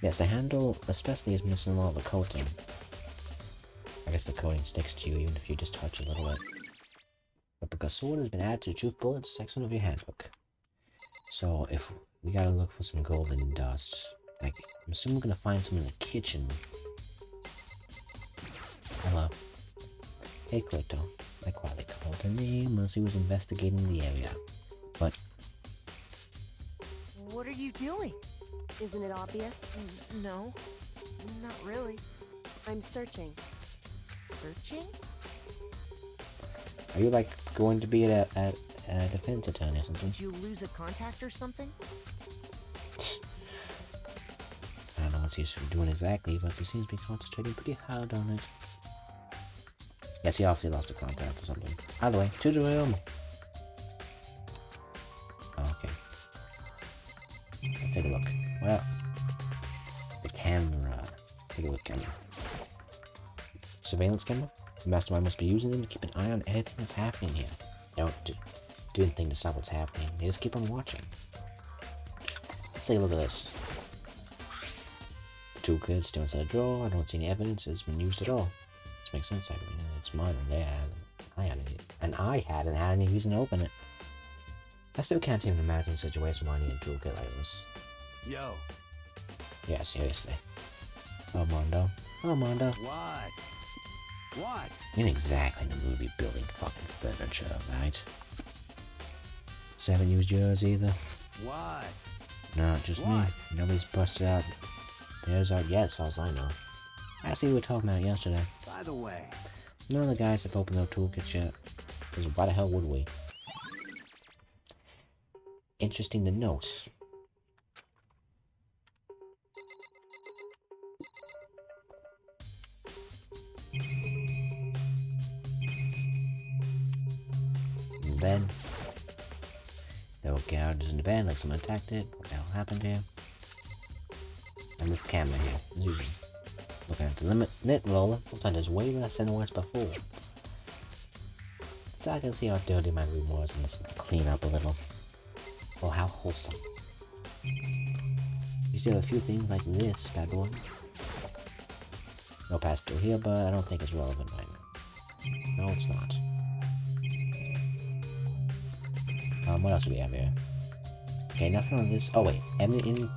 Yes, the handle especially is missing a lot of the coating. I guess the coating sticks to you even if you just touch a little bit. But because sword has been added to the truth bullet section of your handbook. So if we gotta look for some golden dust, like I'm assuming we're gonna find some in the kitchen. Hello. Hey Krypto, I quietly called her name as he was investigating the area. But What are you doing? Isn't it obvious? No, not really. I'm searching. Searching? are you like going to be a defense attorney or something? Did you lose a contact or something? I don't know what he's doing exactly, but he seems to be concentrating pretty hard on it. Yes, he obviously lost a contact or something. Either way, to the room. Oh, okay. Let's take a look. Well, the camera. Take a look, camera. Surveillance camera? The mastermind must be using them to keep an eye on everything that's happening here. They don't do anything to stop what's happening. They just keep on watching. Let's take a look at this. The toolkit still inside the drawer. I don't see any evidence it's been used at all. This makes sense. I mean, it's mine and they had it. I hadn't had any reason to open it. I still can't even imagine a situation where I need a toolkit like this. Yo. Yeah, seriously. Oh, Mondo. Oh, Mondo. What? What? You're exactly in the movie building fucking furniture, right? So haven't used yours either? What? No, just me. Nobody's busted out theirs out yet, as far as I know. Actually, we were talking about it yesterday. By the way. None of the guys have opened their toolkits yet. Because why the hell would we? Interesting to note. In the bed. There were gouges in the bed, like someone attacked it. What the hell happened here? And this camera here, as usual. Looking at the limit roller, looks like there's way less than there was before. So I can see how dirty my room was and let's clean up a little. Oh, how wholesome. You still have a few things like this, bad boy. No pastel here, but I don't think it's relevant right now. No, it's not. What else do we have here? Okay, nothing on this. Oh wait, any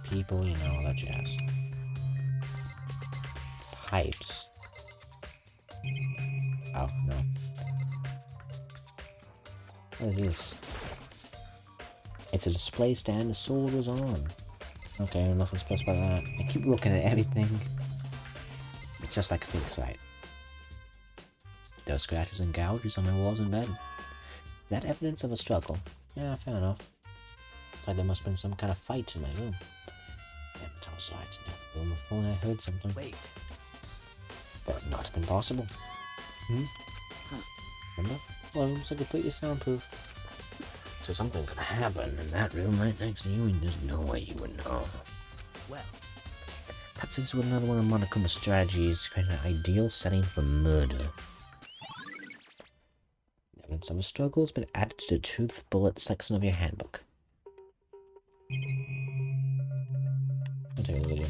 people, you know, all that jazz. Pipes. Oh, no. What is this? It's a display stand the sword was on. Okay, nothing special about that. I keep looking at everything. It's just like a Phoenix, right? There are scratches and gouges on my walls in bed. Is that evidence of a struggle? Yeah, fair enough. Looks like there must have been some kind of fight in my room. Damn it, I was right. In the room before I heard something. Wait. That would not have been possible. Remember? Well, it looks like completely soundproof. So something could happen in that room right next to you and there's no way you would know. Well. Perhaps this is another one of Monokuma's strategies, creating an ideal setting for murder. Evidence of a struggle has been added to the truth bullet section of your handbook. I'll take a look at you.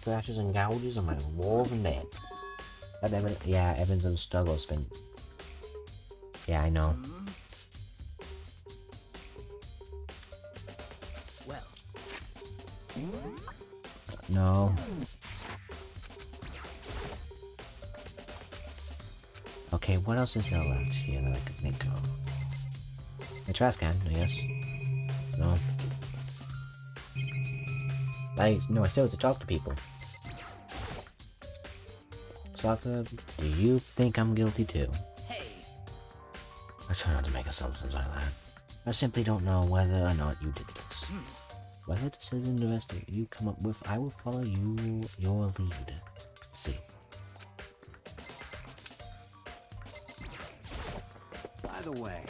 Scratches and gouges on my walls and bed. That evidence, yeah, evidence of a struggle has been... Yeah, I know. Well. No. Okay, what else is there left here that I could think of? A trash can, I guess. No. No, I still have to talk to people. Sokka, do you think I'm guilty too? Hey. I try not to make assumptions like that. I simply don't know whether or not you did this. Whether decision the rest of you come up with, I will follow your lead. Let's see. By the way.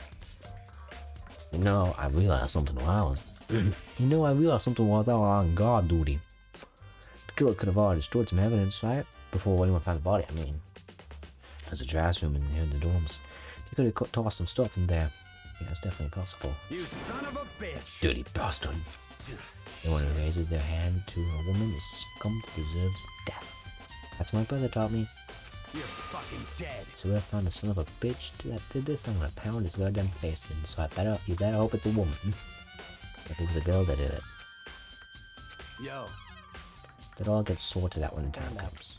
You know, I realized something while I was... I realized something while I was on guard duty. The killer could have already destroyed some evidence, right? Before anyone found the body, I mean. There's a trash room in here in the dorms. He could have tossed some stuff in there. Yeah, it's definitely possible. You son of a bitch! Dirty bastard. Anyone who raises their hand to a woman is scum that deserves death. That's what my brother taught me. You're fucking dead. So if I find a son of a bitch that did this, I'm gonna pound his goddamn face in. So you better hope it's a woman. If it was a girl that did it. Yo. That all gets sorted out when the time comes.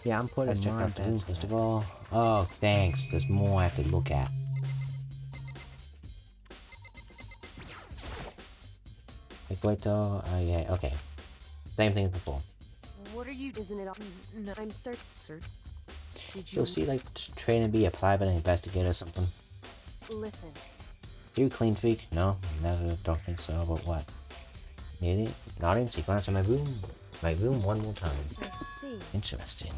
Yeah, I'm putting Let's check more out the beds room first of all. Oh, thanks. There's more I have to look at. Wait though. Oh yeah, okay. Same thing as before. What are you? Isn't it all? No, I'm certain. Did you So see, like, train to be a private investigator or something. listen? You a clean freak? No, never. Don't think so. But what? Maybe not in sequence in my room. My room one more time. I see. Interesting.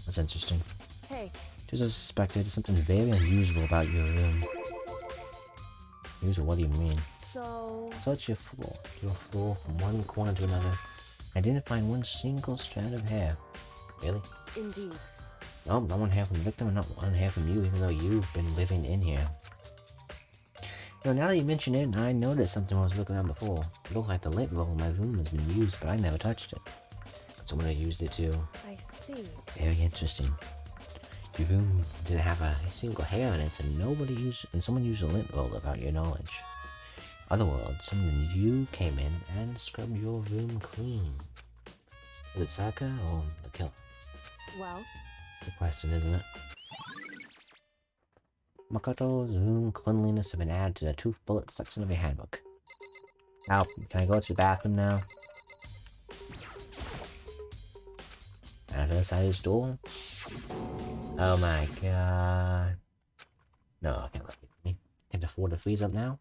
That's interesting. Hey, Just as suspected, something very unusual about your room. Unusual, what do you mean? so... Search your floor from one corner to another. I didn't find one single strand of hair. Really? Indeed. No, not one hair from the victim and not one hair from you, even though you've been living in here. You know, now that you mention it, I noticed something when I was looking around before. It looked like the lint roll in my room has been used, but I never touched it. Someone had used it too. I see. Very interesting. Your room didn't have a single hair in it, and someone used a lint roll without your knowledge. In other words, someone you came in and scrubbed your room clean. Was it Saka or the killer? Well, That's the question, isn't it? Makoto's room cleanliness have been added to the tooth bullet section of your handbook. Now, can I go to the bathroom now? Out of the side of this door? Oh my god. No, I can't let me. Can't afford to freeze up now.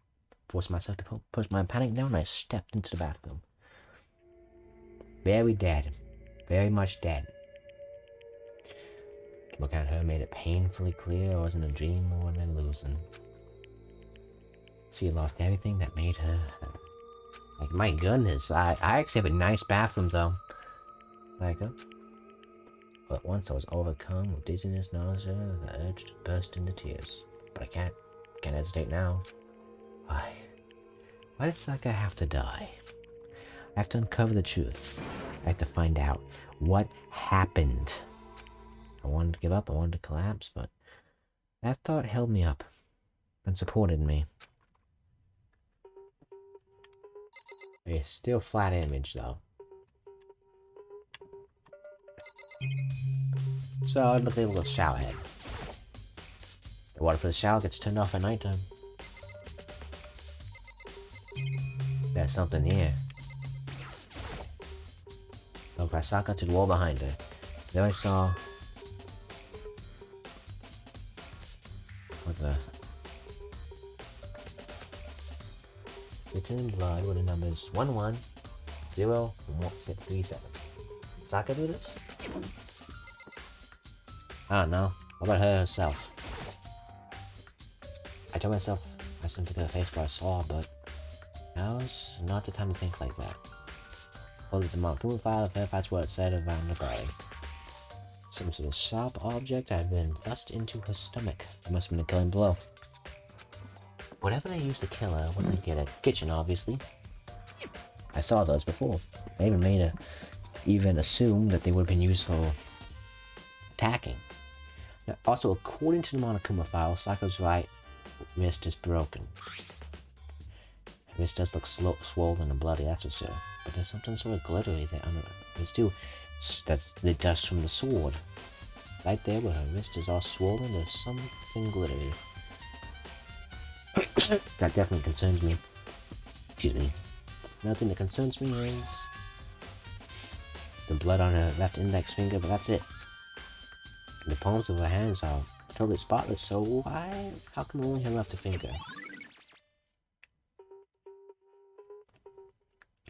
Forced myself to push my panic down and I stepped into the bathroom. Very dead. Very much dead. Look at her made it painfully clear it wasn't a dream more than an illusion. She lost everything that made her her. Like, my goodness, I actually have a nice bathroom though. Like, but at once I was overcome with dizziness, nausea, and the urge to burst into tears. But I can't hesitate now. Why? Why did Saka have to die? I have to uncover the truth. I have to find out what happened. I wanted to give up, I wanted to collapse, but that thought held me up and supported me. It's still flat image though. So I look at a little shower head. The water for the shower gets turned off at nighttime. There's something here. Look, I Saka to the wall behind her. There I saw... What the... Written in blood were the numbers 11, 0, and 137. Did Saka do this? I don't know. What about her herself? I told myself I sent to the face where I saw, but now's not the time to think like that. Hold it to mark Google file and verifies what it said around the body. Some sort of sharp object had been thrust into her stomach. It must have been a killing blow. Whatever they used to kill her, what did they get at? Kitchen, obviously. I saw those before. They even assumed that they would have been used for attacking. Now, also, according to the Monokuma file, Saka's right wrist is broken. Her wrist does look swollen and bloody, that's for sure. But there's something sort of glittery there under it. There's too. That's the dust from the sword. Right there where her wrist is all swollen, there's something glittery. That definitely concerns me. Excuse me. Another thing that concerns me is the blood on her left index finger, but that's it. The palms of her hands are totally spotless, so how come only her left finger?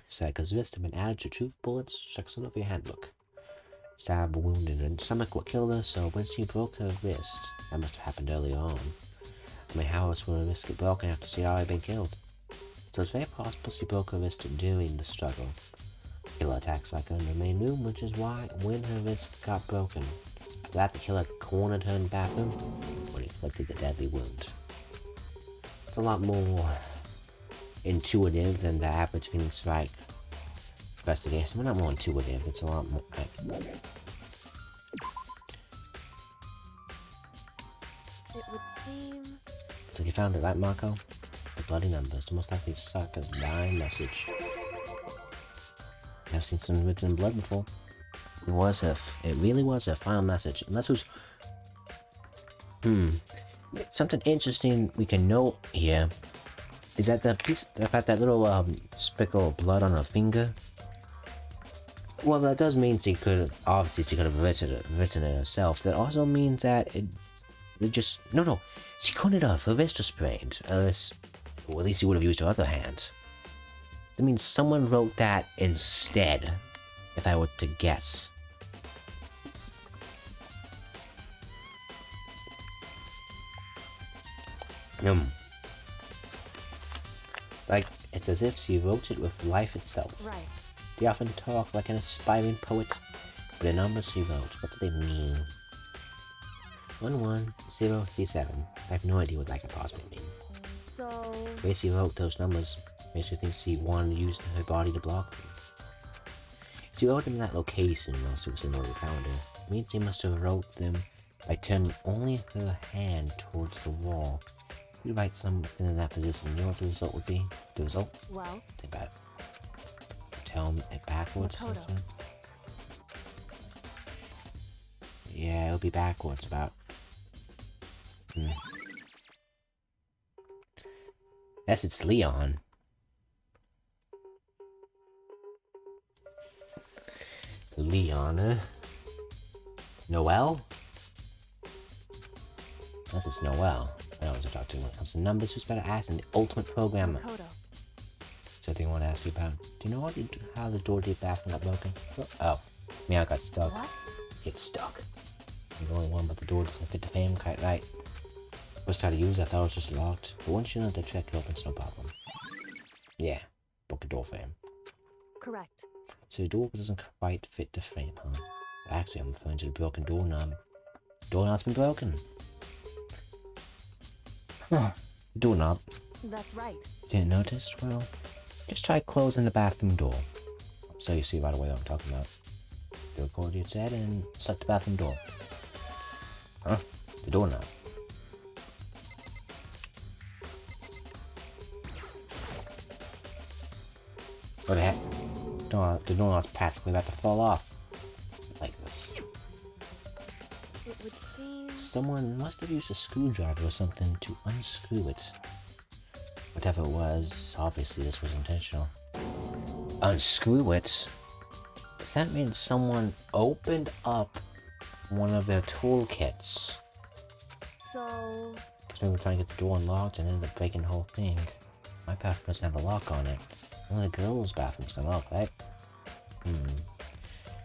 Saka's wrist had been added to truth bullets section of your handbook. Stab wound in her stomach what killed her, so when she broke her wrist, that must have happened earlier on. I mean, how else would her wrist get broken after she had already been killed? So it's very possible she broke her wrist during the struggle. Killer attacked Saka in the main room, which is why when her wrist got broken, that the killer cornered her in the bathroom when he inflicted the deadly wound. It's a lot more intuitive than the average Phoenix Strike investigation. Well, not more intuitive, it's a lot more... it would seem... So you found it, right, Marco? The bloody numbers, most likely Saka's dying message. Never seen something written in blood before. It really was a final message. Unless it was... Something interesting we can note here is that that little speckle of blood on her finger. Well, that does mean she could have written it herself. That also means that it just... No, she couldn't have. Her wrist was sprained. Unless, well, at least she would have used her other hand. That means someone wrote that instead, if I were to guess. Like, it's as if she wrote it with life itself. Right. They often talk like an aspiring poet, but the numbers she wrote, what do they mean? 11037. I have no idea what that could possibly mean. So... The way she wrote those numbers makes me think she wanted to use her body to block them. If she wrote them in that location while Susan already found her, it means she must have wrote them by turning only her hand towards the wall. If you write something in that position, you know what the result would be? The result? Well... Think about it. Tell me it backwards. Makoto. Yeah, it'll be backwards about. Yes, it's Leon. Leon. Noel? Yes, it's Noel. I don't want to talk to him when it comes to numbers. Who's better ask than the ultimate programmer? Makoto. Something I want to ask you about. Do you know how the door to the bathroom got broken? Oh, meow got stuck. What? It's stuck. I'm the only one, but the door doesn't fit the frame quite right. First time to use it, I thought it was just locked. But once you know the trick, it opens, no problem. Yeah, broke a door frame. Correct. So the door doesn't quite fit the frame, huh? Actually, I'm referring to the broken doorknob. The doorknob's been broken. Huh. Doorknob. That's right. Didn't notice? Well, just try closing the bathroom door. So you see right away what I'm talking about. Do according to your said and shut the bathroom door. Huh? The doorknob. What the heck? The doorknob's practically about to fall off. Like this. It would seem... Someone must have used a screwdriver or something to unscrew it. Whatever it was, obviously this was intentional. Unscrew it? Does that mean someone opened up one of their toolkits? So... Because maybe we're trying to get the door unlocked and ended up breaking the whole thing. My bathroom doesn't have a lock on it. Only the girls' bathroom's got a lock, right?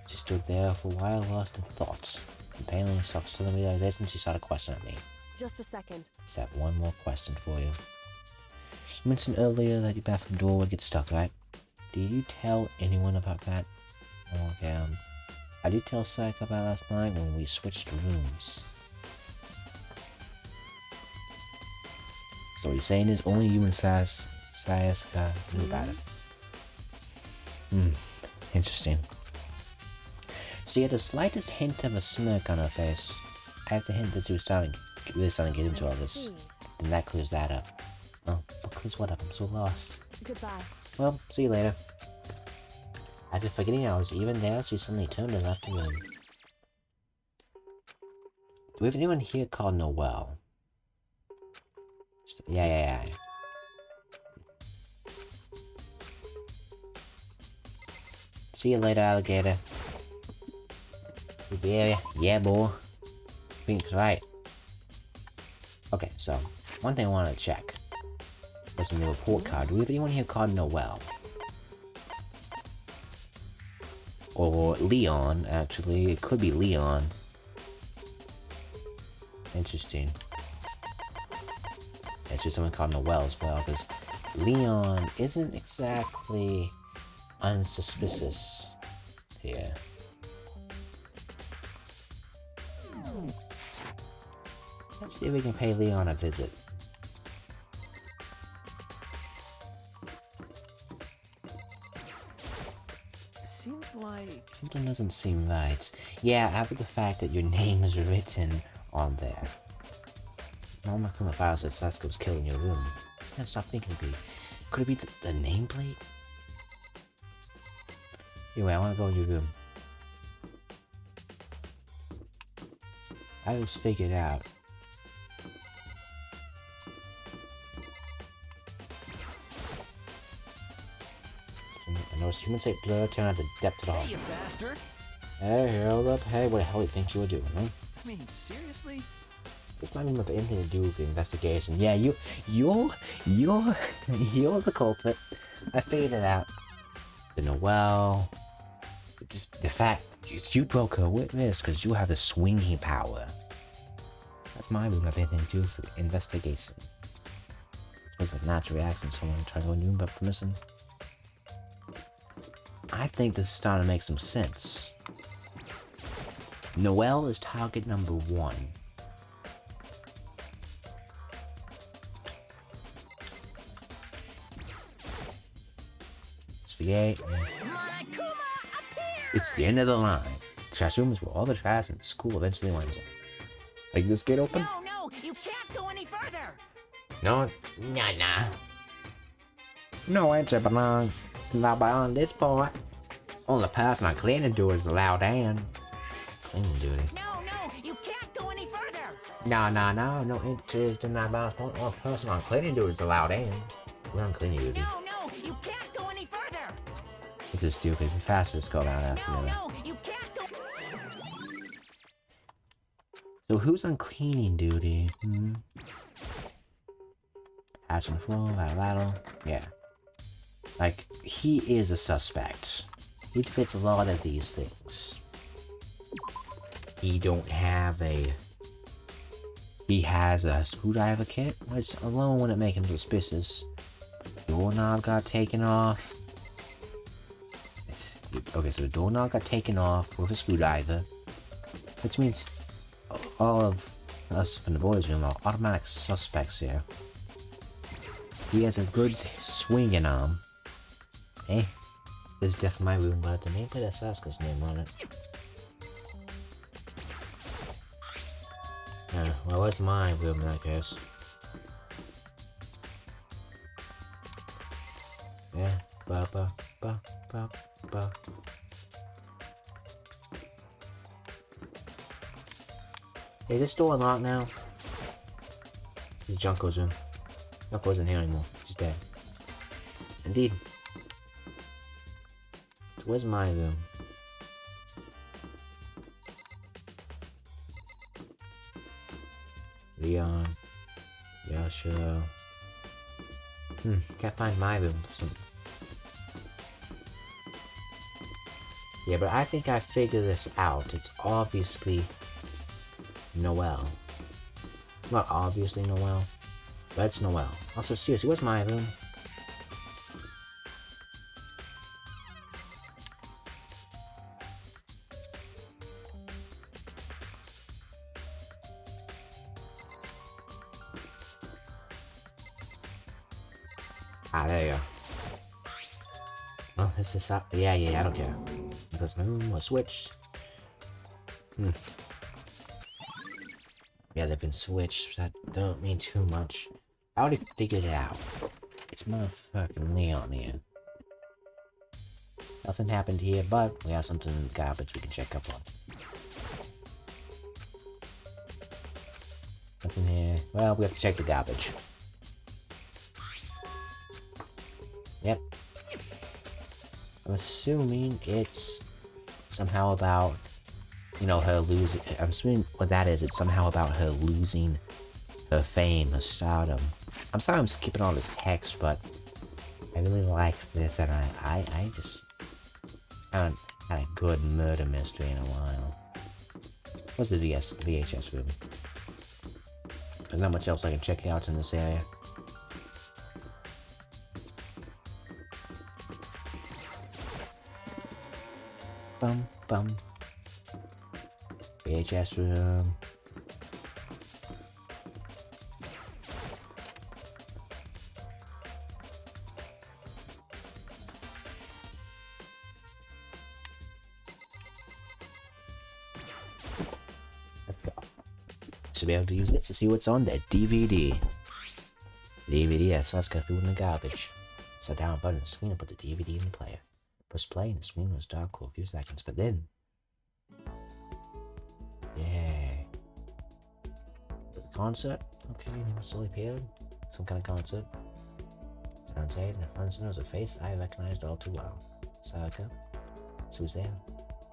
She stood there for a while, lost in thoughts. Apparently, saw sudden realization, she started questioning me. Just a second. Just have one more question for you. You mentioned earlier that your bathroom door would get stuck, right? Did you tell anyone about that? Okay, I did tell Psych about last night when we switched rooms. So what you're saying is only you and Sayaka knew about it. Interesting. She had the slightest hint of a smirk on her face. I have to hint that she was really starting to get into all this. Then that clears that up. Oh, but clears what up? I'm so lost. Goodbye. Well, see you later. As if forgetting I was even there, she suddenly turned and left the room. Do we have anyone here called Noel? Yeah. See you later, alligator. Yeah, boy. Pink's right. Okay, so, one thing I want to check. There's in the report card. Do we have anyone here called Noel? Or Leon, actually. It could be Leon. Interesting. It's just someone called Noel as well, because Leon isn't exactly unsuspicious here. Let's see if we can pay Leon a visit. Seems like... Something doesn't seem right. Yeah, after the fact that your name is written on there. Mama from the file said Sasuke was killed in your room. I just can't stop thinking it could it be the nameplate? Anyway, I want to go in your room. I was figured out. I noticed human sight blur, turn out the depth at all. Hey, you bastard! Hey, hold up. Hey, what the hell do you think you were doing, huh? I mean, seriously? This might have anything to do with the investigation. Yeah, you're the culprit. I figured it out. The Noel. The fact you broke her witness because you have the swinging power. That's my room have anything to do with the investigation. It's a natural reaction, someone trying to go new but missing. I think this is starting to make some sense. Noelle is target number 1. Spaghetti. Monokuma appears! It's the end of the line. Trash room is where all the trash in school eventually winds up. Like this gate open? No, you can't go any further! No, nah. No answer belong. Not beyond this point. Only person on cleaning duty is allowed in. Cleaning duty? No, you can't go any further! No interest in that bound point. Only person on cleaning duty is allowed in. We're on cleaning duty. No, you can't go any further! This is stupid. Be faster, just go down and ask me. No, you can't go. So who's on cleaning duty? Hatch on the floor, battle. Yeah. Like, he is a suspect. He fits a lot of these things. He has a screwdriver kit, which alone wouldn't make him suspicious. Doorknob got taken off. Okay, so the doorknob got taken off with a screwdriver, which means all of us from the boys' room are automatic suspects here. He has a good swinging arm. Hey, this is definitely my room, but the nameplate has Sasuke's name on it. Well, where's my room in that case? Yeah, ba. Hey, this door unlocked now? This is Junko's room. Junko isn't here anymore. She's dead. Indeed. So where's my room? Leon. Yashiro. Can't find my room. Yeah, but I think I figured this out. It's obviously Noelle. Not obviously Noelle, but it's Noelle. Also, seriously, where's my room? Ah, there you go. Well, this is up. Yeah, I don't care. Because my room was switched. Yeah, they've been switched. That don't mean too much. I already figured it out. It's motherfucking Leon here. Nothing happened here, but we have something in the garbage we can check up on. Nothing here. Well, we have to check the garbage. Yep. I'm assuming it's somehow about, you know, her losing. I'm assuming what that is, it's somehow about her losing her fame, her stardom. I'm sorry I'm skipping all this text, but I really like this, and I just haven't had a good murder mystery in a while. What's the VHS room? There's not much else I can check out in this area. Bum. VHS room. Let's go. Should be able to use this to see what's on that DVD. DVD, that's Sasuke threw in the garbage. Set down a button on the screen and put the DVD in the player. Press play and the screen was dark for a few seconds, but then... Yay. The concert? Okay, never slowly appeared. Some kind of concert. Sounds eight, and in front of was a face I recognized all too well. Sasuke. So who's there?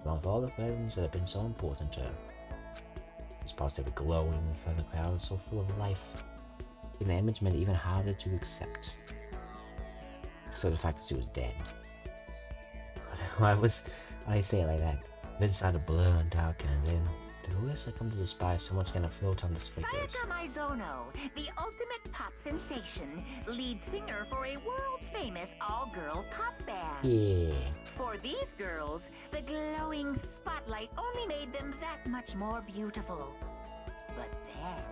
Along with all the friends that have been so important to her. His positive glowing in front of the crowd, so full of life. And the image made it even harder to accept. So the fact that she was dead. I say it like that. Then started blur and darken, and then The list I come to despise, someone's gonna float on the speakers. Sayaka Maizono, the ultimate pop sensation, lead singer for a world-famous all-girl pop band. Yeah. For these girls, the glowing spotlight only made them that much more beautiful. But then...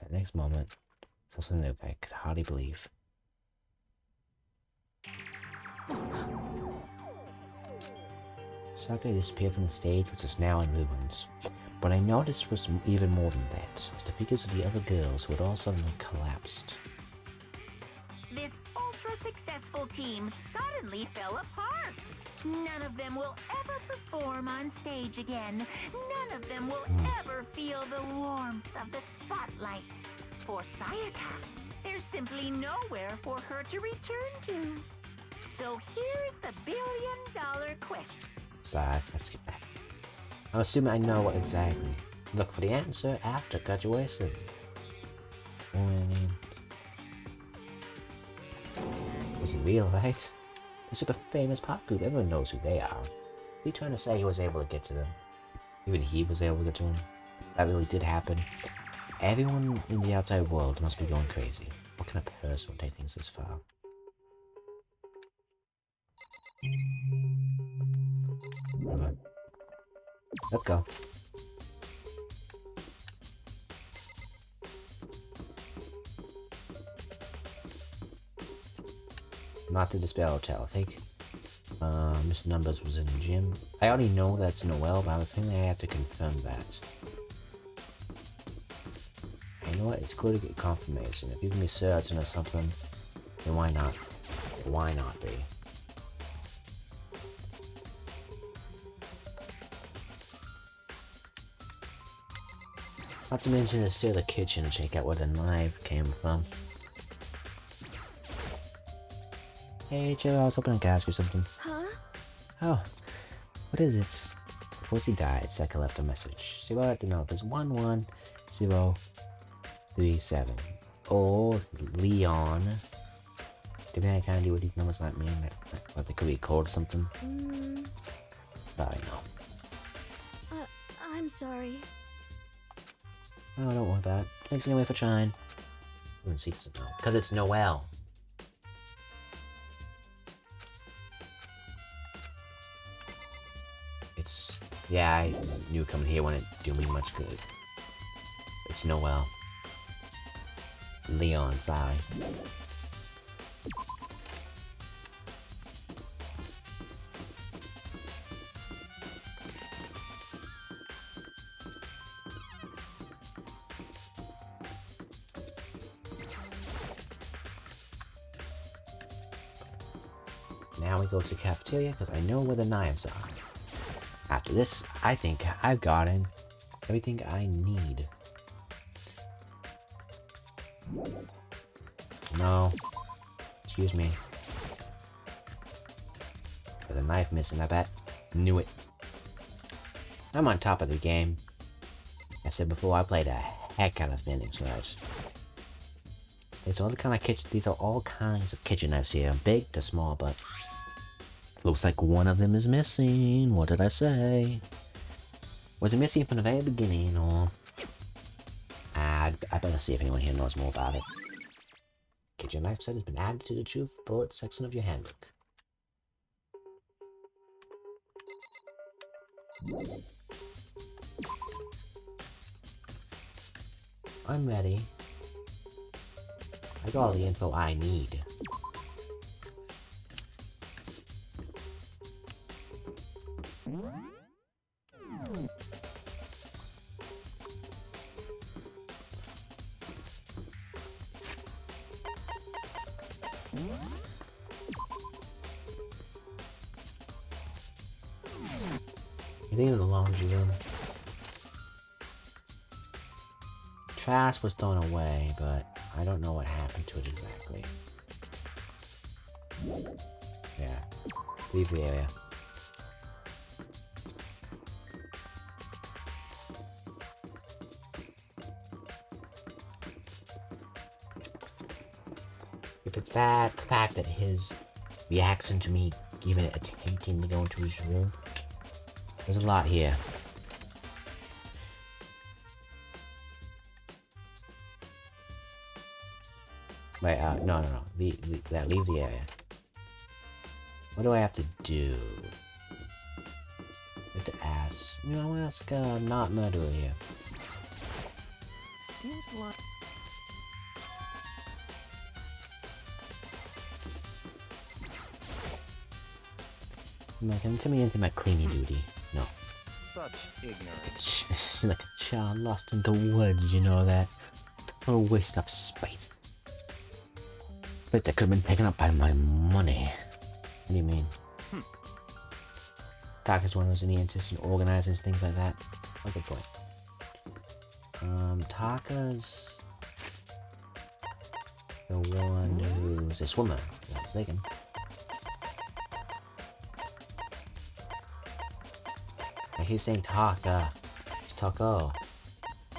At the next moment, something that I could hardly believe. Sake disappeared from the stage, which is now in ruins. What I noticed was even more than that, as the figures of the other girls who had all suddenly collapsed. This ultra-successful team suddenly fell apart. None of them will ever perform on stage again. None of them will ever feel the warmth of the spotlight. For Sayaka, there's simply nowhere for her to return to. So here's the billion-dollar question. So I skip back. I'm assuming I know what exactly. Look for the answer after graduation. I mean, was it real, right? The super famous pop group, everyone knows who they are. He trying to say he was able to get to them. Even he was able to get to them. That really did happen. Everyone in the outside world must be going crazy. What kind of person would take things this far? Let's go. Not the Despair Hotel, I think. Miss Numbers was in the gym. I already know that's Noelle, but I think I have to confirm that. You know what? It's good to get confirmation. If you can be certain or something, then why not? Why not be? Not to mention to steal the kitchen and check out where the knife came from. Hey, Joe, I was hoping I could ask you something. Huh? Oh, what is it? Before he died, Seka left a message. See what I have to know. There's 11037. Or Leon. Do you have any kind of idea what these numbers might mean? What they could be called or something? Probably no. I'm sorry. Oh, don't worry about it. Thanks anyway for trying. See, doesn't know. Because it's Noelle. It's... Yeah, I knew coming here wouldn't do me much good. It's Noelle. Leon, sorry. Now we go to the cafeteria because I know where the knives are. After this, I think I've gotten everything I need. No. Excuse me. There's a knife missing, I bet. Knew it. I'm on top of the game. I said before, I played a heck out of Phoenix Wright. These are all kinds of kitchen knives here, big to small, but looks like one of them is missing. What did I say? Was it missing from the very beginning, or... I better see if anyone here knows more about it. Kitchen knife set has been added to the truth bullet section of your handbook. I'm ready. I got all the info I need. I think in the laundry room. Trash was thrown away, but I don't know what happened to it exactly. Yeah. Leave the area. If it's that, the fact that his reaction to me even attempting to go into his room. There's a lot here. Wait, no. Leave the area. What do I have to do? I have to ask. You know, I'll ask, not murderer here. Seems like... Come to me into my cleaning duty. No. Such ignorance. Like a child lost in the woods, you know that? Total waste of space. Space that could have been taken up by my money. What do you mean? Taka's one who's in the interest in organizes things like that. Oh, good point. Taka's the one who's a swimmer, if I'm not mistaken. I keep saying Taka. It's Taco.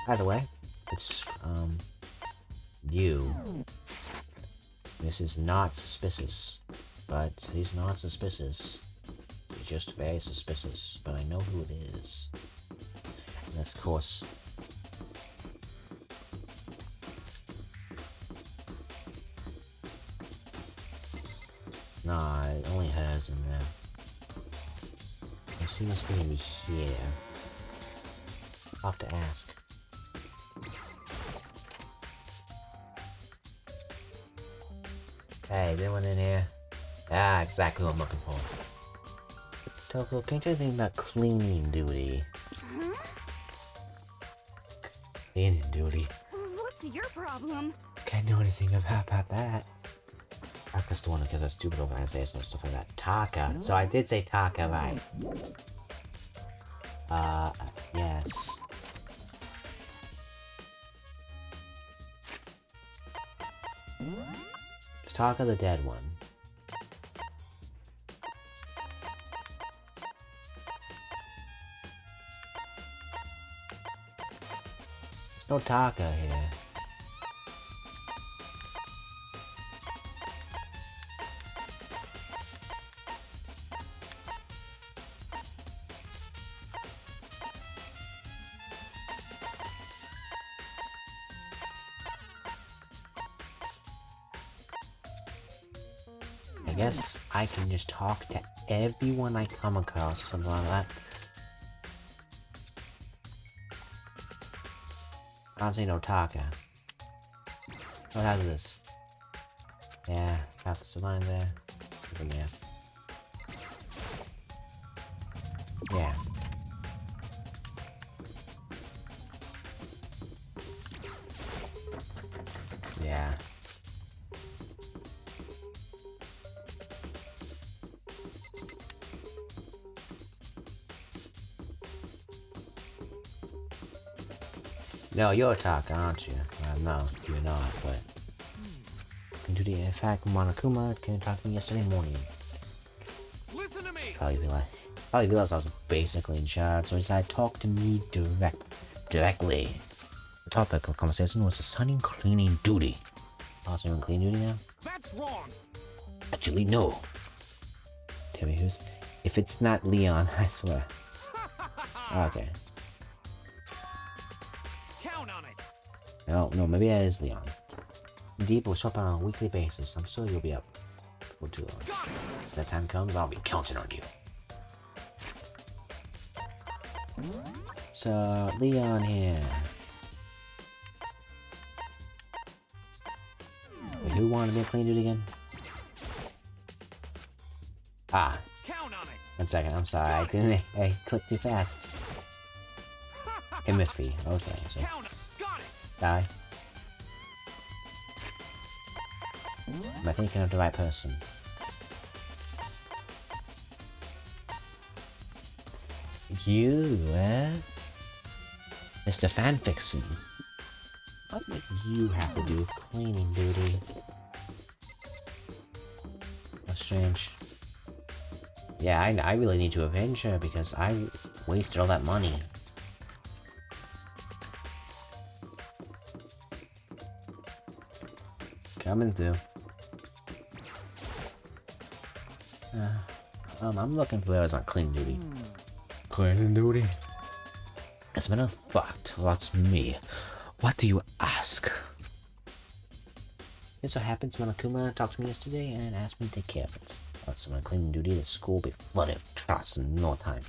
By the way, it's you. This is not suspicious, but he's not suspicious. He's just very suspicious, but I know who it is. And that's, of course, nah, it only has in there. He must be in here. I'll have to ask. Hey, is anyone in here? Ah, exactly what I'm looking for. Toko, can you tell me anything about cleaning duty? Cleaning duty? What's your problem? Can't do anything about that. Taka's the one because that stupid organization and stuff like that. Taka. So I did say Taka, right? Yes. Is Taka the dead one? There's no Taka here. I guess I can just talk to everyone I come across or something like that. I don't see no Taka. What has this? Yeah, got the line there. Yeah. Yeah. Yeah. No, you're Taka, aren't you? No, you're not, but... Can do the in fact, Monokuma can talk to me yesterday morning. Listen to me. Probably realized I was basically in charge, so he decided to talk to me directly. The topic of conversation was assigning cleaning duty. Also in clean duty now? That's wrong. Actually, no. Tell me who's... If it's not Leon, I swear. Okay. Count on it. No, maybe that is Leon. Deep will shop on a weekly basis. I'm sure you'll be up for too long. When that time comes, I'll be counting on you. So, Leon here. Wait, who wanted me to clean duty again? Ah. Count on it. 1 second, I'm sorry. I didn't. I clicked too fast. Timothy. Okay, so. Count it. Got it. Die. Am I thinking of the right person? You, eh? Mr. Fanfiction. What would you have to do cleaning duty? That's strange. Yeah, I really need to avenge her because I wasted all that money. Coming through. I'm looking for those on cleaning duty. Cleaning duty? As a matter of fact, that's me. What do you ask? It so happens Monokuma talked to me yesterday and asked me to take care of it. So when cleaning duty, the school will be flooded with trash in no time.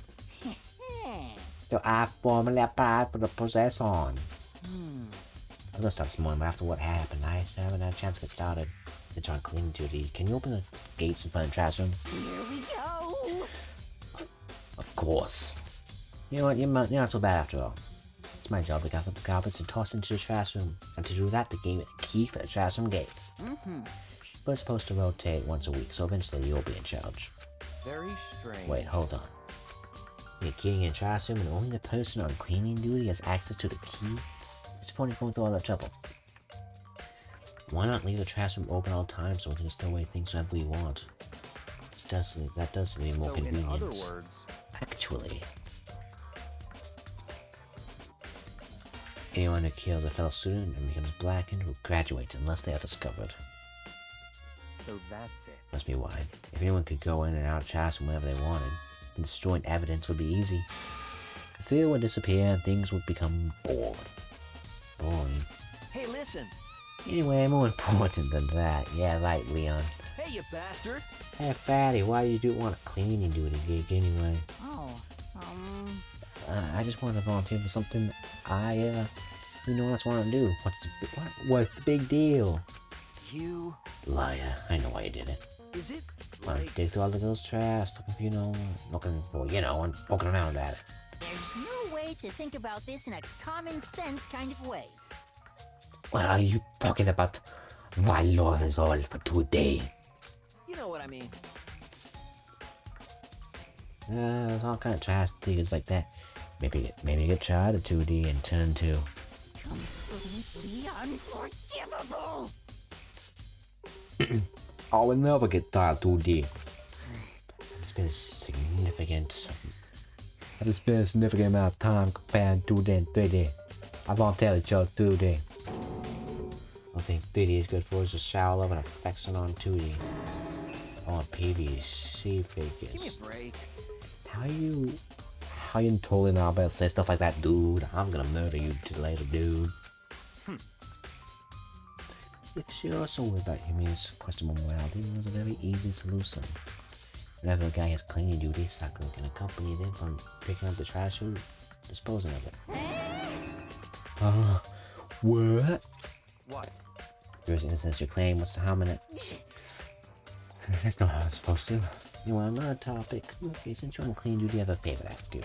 So I formally applied for the possession. I'm gonna start this morning, but after what happened, I still haven't had a chance to get started. It's on cleaning duty. Can you open the gates in front of the trash room? Here we go. Of course. You know what? You're not so bad after all. It's my job to gather up the carpets and toss into the trash room. And to do that, they gave me a key for the trash room gate. But it's supposed to rotate once a week, so eventually you'll be in charge. Very strange. Wait, hold on. You're keying in the trash room and only the person on cleaning duty has access to the key? What's the point of going through all that trouble? Why not leave the trash room open all the time so we can just throw away things whenever we want? That does seem to be more So convenient. in other words, Actually, anyone who kills a fellow student and becomes blackened will graduate unless they are discovered. so that's it. Must be why. If anyone could go in and out of trash room whenever they wanted, then destroying evidence would be easy. The fear would disappear and things would become boring. Hey, listen. Anyway, more important than that. Yeah, right, Leon. Hey, you bastard. Hey, Fatty, why do you want a cleaning duty gig anyway? Oh, I just wanted to volunteer for something no one else want to do. What's the big deal? You... Liar, I know why you did it. Is it? Wanted to Like... dig through all the girls' trash, looking for, and poking around at it. there's no way to think about this in a common sense kind of way. What are you talking about? My love is all for today. You know what I mean. There's all kind of trash diggers like that. Maybe you could try the 2D and turn 2. Completely unforgivable! I will never get tired 2D. It's been a significant amount of time comparing 2D and 3D. I won't tell each other 2D. I think 3D is good for us to shower love and affection on 2D. I want PVC figures. Give me a break. How you totally not about to say stuff like that, dude? I'm gonna murder you later, dude. If you're so worried about humans' questionable morality, there's a very easy solution. Whenever a guy has cleaning duty, Sakura can accompany them from picking up the trash or disposing of it. What? What? There's innocence you claim, what's the harm in it? That's not how it's supposed to. You want another topic? Okay, since you're on clean duty, I have a favor to ask you.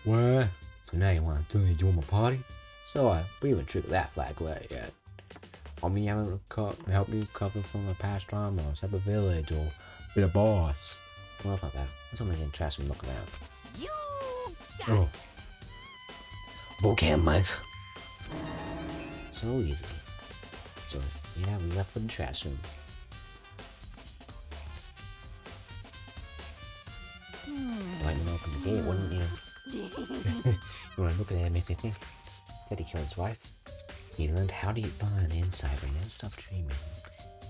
What? So now you want to tell me join my party? So we haven't triggered that flag later yet. I mean, you haven't helped me recover from a past trauma, or set a village, or be a boss. Well, it's not that. Let's only get trash and look around. You got Oh. Okay, mate. So easy. So, yeah, we left for the trash room. You might want to open the gate, wouldn't you? You want to look at that, makes me think. That he killed his wife. He learned how to get by on the inside, but he never stopped dreaming.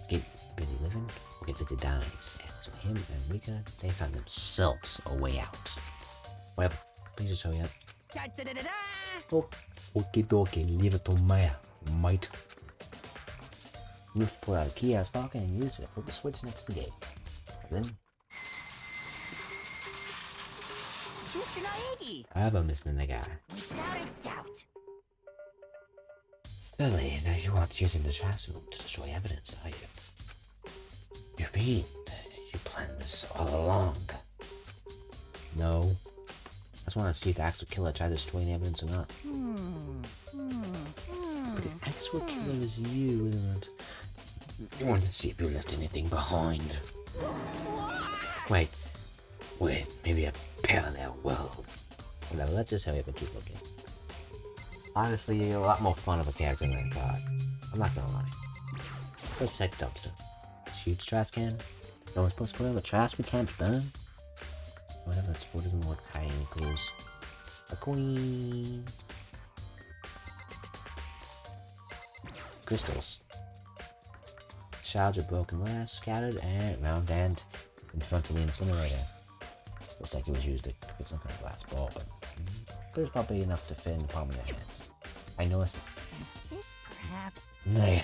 Get busy living, or get busy dying, he said. So him and Rika, they found themselves a way out. Whatever, please just hurry up. Da-da-da-da-da! Oh, okie dokie, leave it to me, mate. You have to pull out a key out of his pocket and use it for the switch next to the gate. Then, Mr. Naegi! I have a missing the guy. Without a doubt. Billy, now you aren't using the trash room to destroy evidence, are you? You mean you planned this all along? No. I just want to see if the actual killer tried destroying evidence or not. But the actual killer is you, isn't it? You want to see if you left anything behind. Wait, maybe a parallel world. Whatever, let's just hurry up and keep looking. Honestly, you're a lot more fun of a character than I thought. I'm not gonna lie. Let's check the dumpster. It's a huge trash can. No one's supposed to put out the trash we can't burn. Whatever it's for doesn't look hiding any clues. A queen. Crystals. shards of broken glass scattered and round and in front of the incinerator. Looks like it was used to get some kind of glass ball, but there's probably enough to fit in the palm of your hand. I noticed. Is this perhaps... Nah,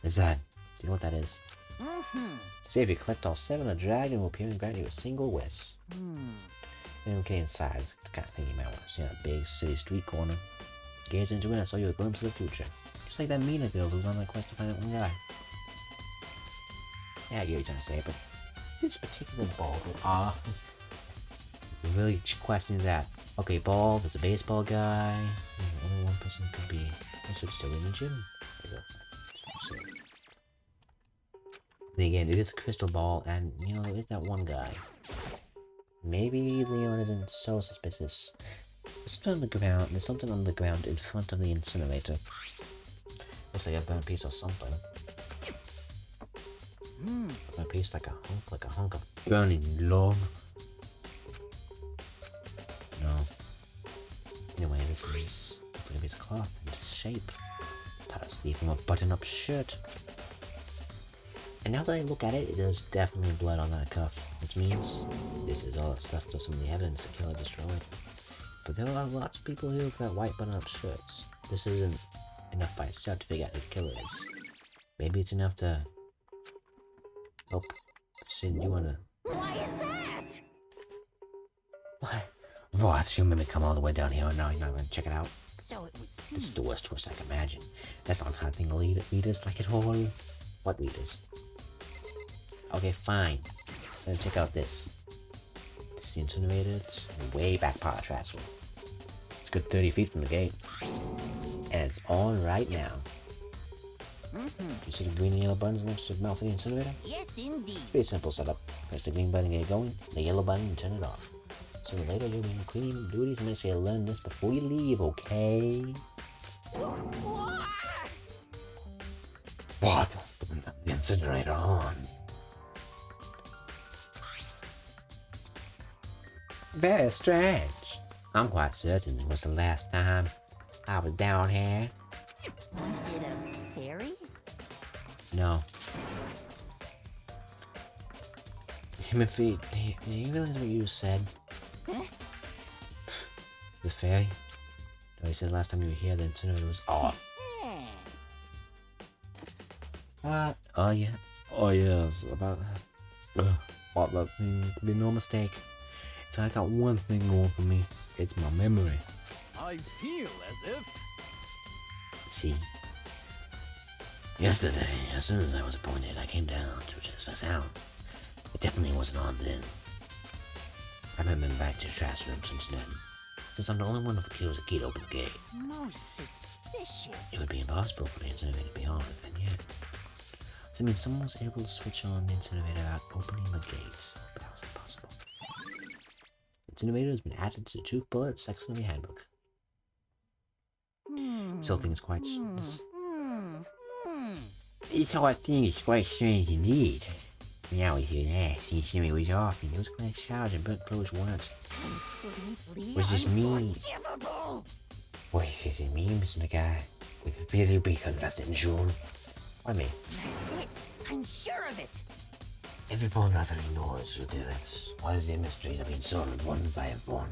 is that? Do you know what that is? Mm-hmm. See, if you collect all 7, a dragon will appear and grant you a single wish. And okay, inside, it's the kind of thing you might want to see on a big city street corner. Gaze into it, I saw you a glimpse of the future. Just like that Mina girl who was on my quest to find out one guy. Yeah, I get what you're trying to say, but this particular ball, you're really questioning that. Okay, ball, there's a baseball guy. Only one person could be. I should still in the gym. There you go. Then again, it is a crystal ball, and you know, there is that one guy. Maybe Leon isn't so suspicious. There's something on the ground. There's something on the ground in front of the incinerator. Looks like a burnt piece or something. A burnt piece like a hunk of burning love. No. Anyway, this is looks like a piece of cloth in this shape. Part of sleeve from a button-up shirt. And now that I look at it, it is definitely blood on that cuff, which means this is all that's left of some of the evidence the killer destroyed. But there are lots of people here with that white button-up shirts. This isn't enough by itself to figure out who the killer is. Maybe it's enough to help send you on a... Why is that? What? What? You made me come all the way down here and now you're not going to check it out? So it would seem... This is the worst twist I can imagine. That's not the kind of thing readers like at all. What readers? Okay, fine. Then check out this. This is the incinerator. It's way back part of the trash room. It's a good 30 feet from the gate. And it's on right now. You see the green and yellow buttons next to the mouth of the incinerator? Yes, indeed. It's pretty simple setup. Press the green button to get it going, the yellow button and turn it off. Sooner or later you'll be cleaning duties and make sure you learn this before you leave, okay? What? The incinerator on. Very strange. I'm quite certain it was the last time I was down here. Is it a fairy? No. Timothy, do you realize what you said? Huh? The fairy? No, you said last time you were here the incinerator was off. Oh yeah. Oh yes, about that. What that thing could be no mistake. If I got one thing going for me, it's my memory. I feel as if... See? Yesterday, as soon as I was appointed, I came down to check this out. It definitely wasn't on then. I haven't been back to the trash room since then. Since I'm the only one of the killers that can't open the gate. Most suspicious. It would be impossible for the incinerator to be on, and yet... So it means someone was able to switch on the incinerator without opening the gate. But how is that possible? The incinerator has been added to the truth bullet section of your handbook. This whole thing is quite... This whole thing is quite strange indeed. Now we hear that, the incinerator was off, and those glass shards and burnt clothes weren't. What does this mean? What does it mean, Mr. Guy? With a very big invested sure. Why me? That's it. I'm sure of it. Everyone utterly knows who did it. All the mysteries have been solved one by one.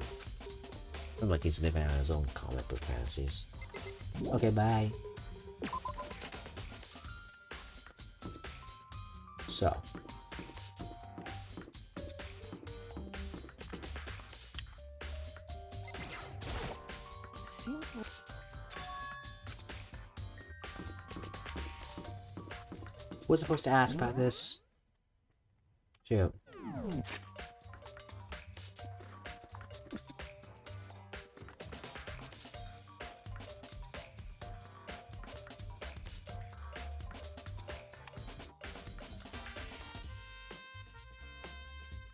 Looks like he's living out his own comic book fantasies. Okay, bye. So. Seems like... Was I supposed to ask about this? Shoot.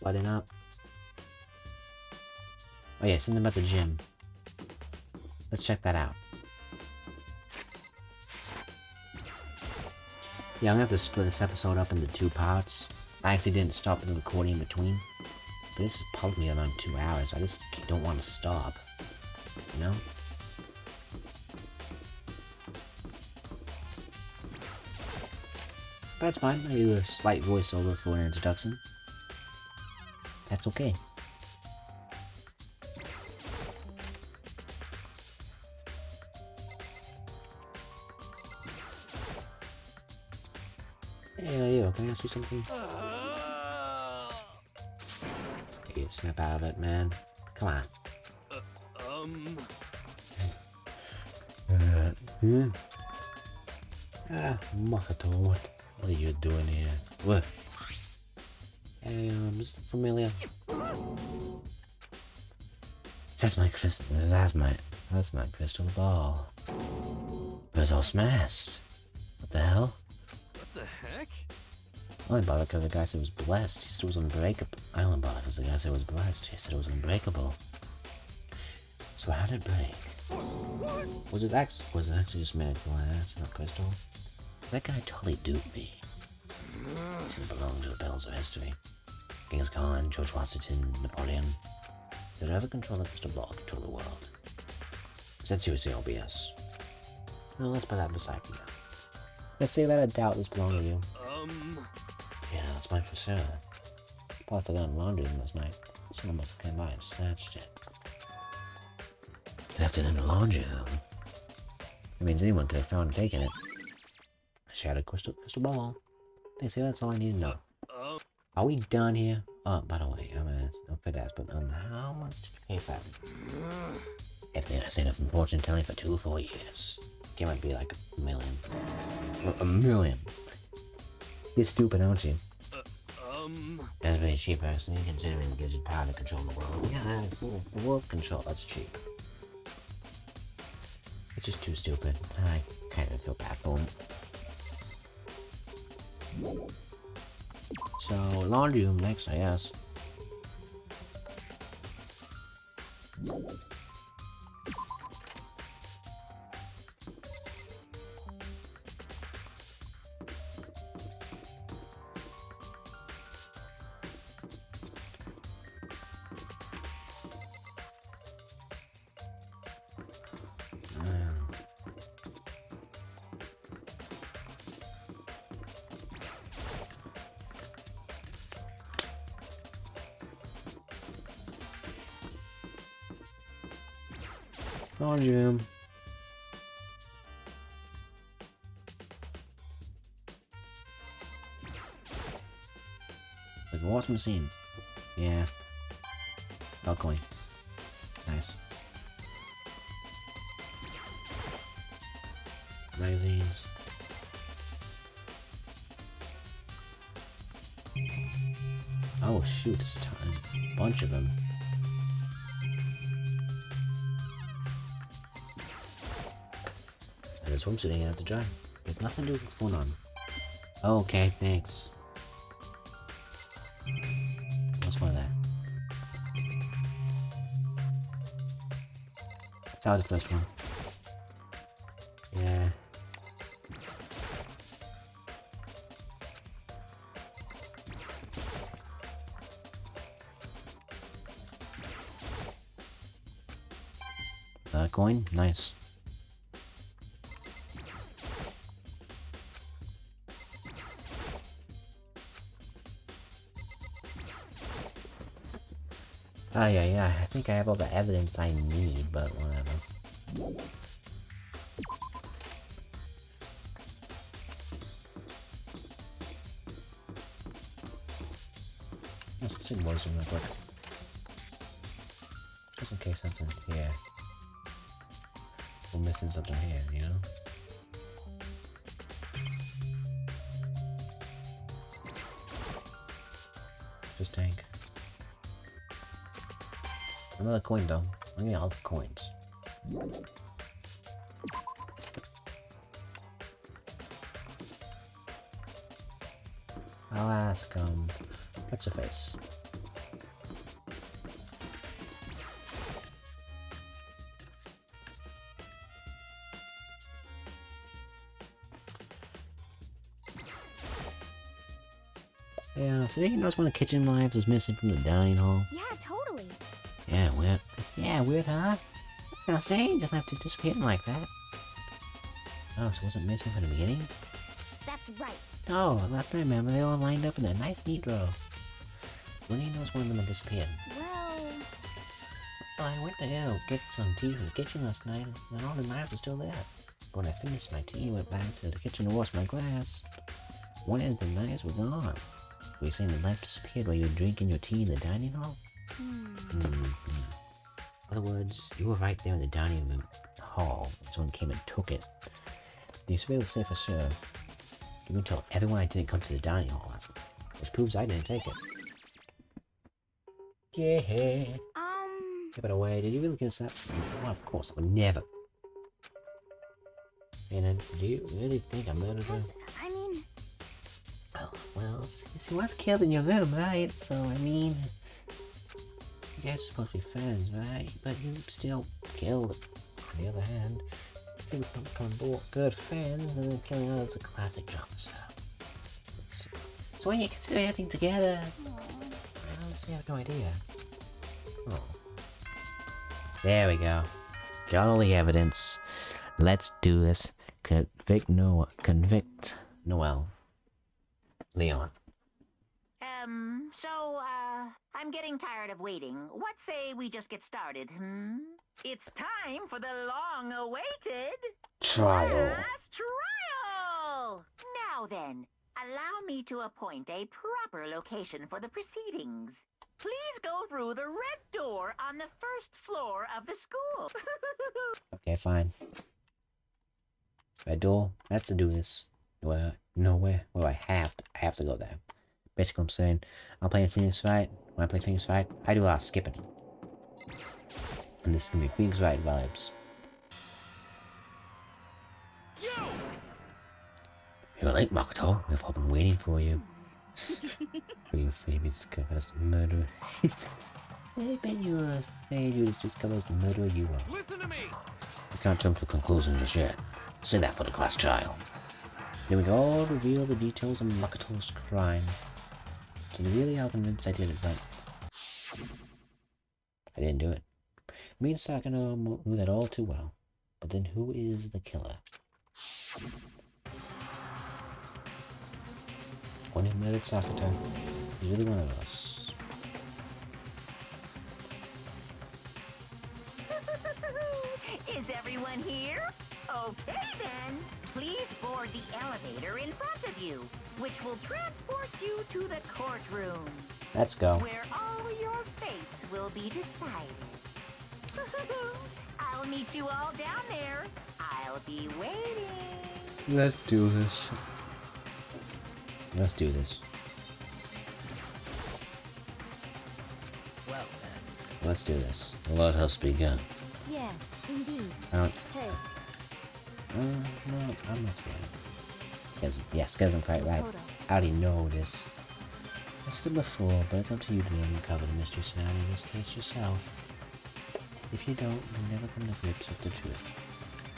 Button up. Oh yeah, something about the gym. Let's check that out. Yeah, I'm gonna have to split this episode up into 2 parts. I actually didn't stop the recording in between. But this is probably around 2 hours. I just don't want to stop. You know? That's fine. I do a slight voiceover for an introduction. That's okay. Hey, yo, can I ask you something? Hey, snap out of it, man. Come on. Makato, what are you doing here? What? Hey, Mr. Familiar. That's my crystal. That's my crystal ball. But it's all smashed. What the hell? What the heck? I bought it because the guy said it was blessed. He said it was unbreakable. I only bought it because the guy said it was blessed. He said it was unbreakable. So how did it break? Was it actually just made of glass, not crystal? That guy totally duped me. He said it belonged to the bells of history. Genghis Khan, George Washington, Napoleon. Did I ever control the crystal ball control the world? Is that seriously all BS? No, let's put that beside you. Let's say that I doubt this belonged to you. Yeah, it's mine for sure. Probably forgot in laundry last night. Someone must have came by and snatched it. Left it in the laundry room. That means anyone could have found and taken it. Shattered crystal ball. Thanks, that's all I need to know. Are we done here? Oh, by the way, I'm fit ass, but how much did you pay for that? If I stayed up in fortune telling for 2 full years. It might be like $1 million. A million. You're stupid, aren't you? That's very cheap, personally, considering it gives you power to control the world. Yeah, the world control, that's cheap. It's just too stupid. I kind of feel bad for him. So, laundry room next, I guess. Laundry room. Like a washing machine. Yeah. Balcony. Nice. Magazines. Oh shoot, it's a bunch of them. And the swimsuit ain't out to dry. There's nothing to do with what's going on. Okay, thanks. What's more of that? That was the first one. Yeah. Coin? Nice. Oh yeah, I think I have all the evidence I need, but whatever. Let's check voice real quick. Just in case something's here. We're missing something here, you know? Just tank. Another coin though. I need all the coins. I'll ask, what's her face? Yeah, so did you notice one of the kitchen knives was missing from the dining hall? Yeah, totally. Yeah, weird. Yeah, weird, huh? Now say, just have to disappear like that. Oh, so it wasn't missing from the beginning? That's right. Oh, last night, remember, they all lined up in a nice neat row. Winnie knows one of them had disappeared. Well, I went to go get some tea from the kitchen last night, and all the knives were still there. But when I finished my tea, I went back to the kitchen to wash my glass. One of the knives were gone. Were you saying the knife disappeared while you were drinking your tea in the dining hall? In other words, you were right there in the dining room hall when someone came and took it. The surveyor will say for sure. You can tell everyone I didn't come to the dining hall, which proves I didn't take it. Yeah. Give it away. Did you really guess that? Well, of course, I would never. And do you really think I murdered her? I mean... Oh, well, she was killed in your room, right? So, I mean... You guys are supposed to be friends, right? But you still killed. On the other hand, you become good friends, and then killing others is a classic drama style. So when you consider everything together... I honestly have no idea. Oh. There we go. Got all the evidence. Let's do this. Convict Noel. Leon. I'm getting tired of waiting. What say we just get started, It's time for the long-awaited... Trial. Last trial! Now then, allow me to appoint a proper location for the proceedings. Please go through the red door on the first floor of the school. Okay, fine. Red door. I have to do this. Nowhere. Well, I have to go there. Basically, I'm saying, I'm playing Phoenix Wright. When I play Phoenix Wright, I do a lot of skipping. And this is gonna be Phoenix Wright vibes. You're late, Makoto. We've all been waiting for you. For your favorite discovered murderer. I bet you were afraid you would discover the murderer you are. Listen to me! We can't jump to a conclusion just yet. Say that for the class trial. Then we all reveal the details of Makoto's crime. So they really are convinced I did it, but I didn't do it. Me and Sakano knew that all too well. But then who is the killer? One who murdered Sakata is really one of us. Is everyone here? Okay then. Please board the elevator in front of you, which will transport you to the courtroom, Let's go. where all your fates will be decided. I'll meet you all down there. I'll be waiting. Let's do this. Let's do this. Well then. Let's do this. Let us begin. Yes, indeed. I don't... Hey, no, I'm not scared. Skez, I'm quite right. Makoto. I already know this. I said it before, but it's up to you to uncover the mystery surrounding this case yourself. If you don't, you'll never come to grips with the truth.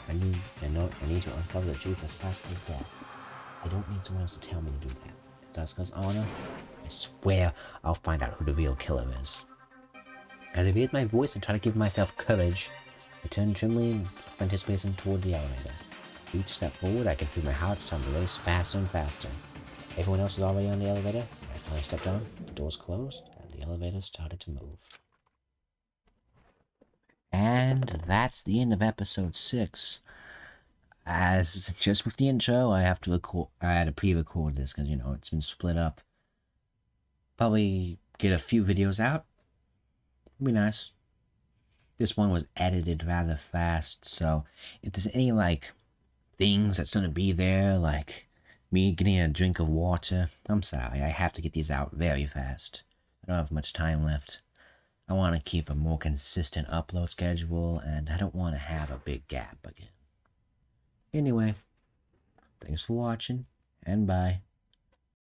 I need to uncover the truth of Sasuke's death. I don't need someone else to tell me to do that. If Sasuke's honor, I swear I'll find out who the real killer is. As I raise my voice and try to give myself courage, I turn trembling and anticipating toward the elevator. Each step forward, I can feel my heart starting to race faster and faster. Everyone else was already on the elevator. I finally stepped on, the doors closed, and the elevator started to move. And that's the end of episode 6. As just with the intro, I had to pre-record this because, it's been split up. Probably get a few videos out. It'd be nice. This one was edited rather fast, so if there's any, things that's gonna be there, like me getting a drink of water, I'm sorry, I have to get these out very fast. I don't have much time left. I want to keep a more consistent upload schedule, and I don't want to have a big gap again. Anyway, thanks for watching, and bye.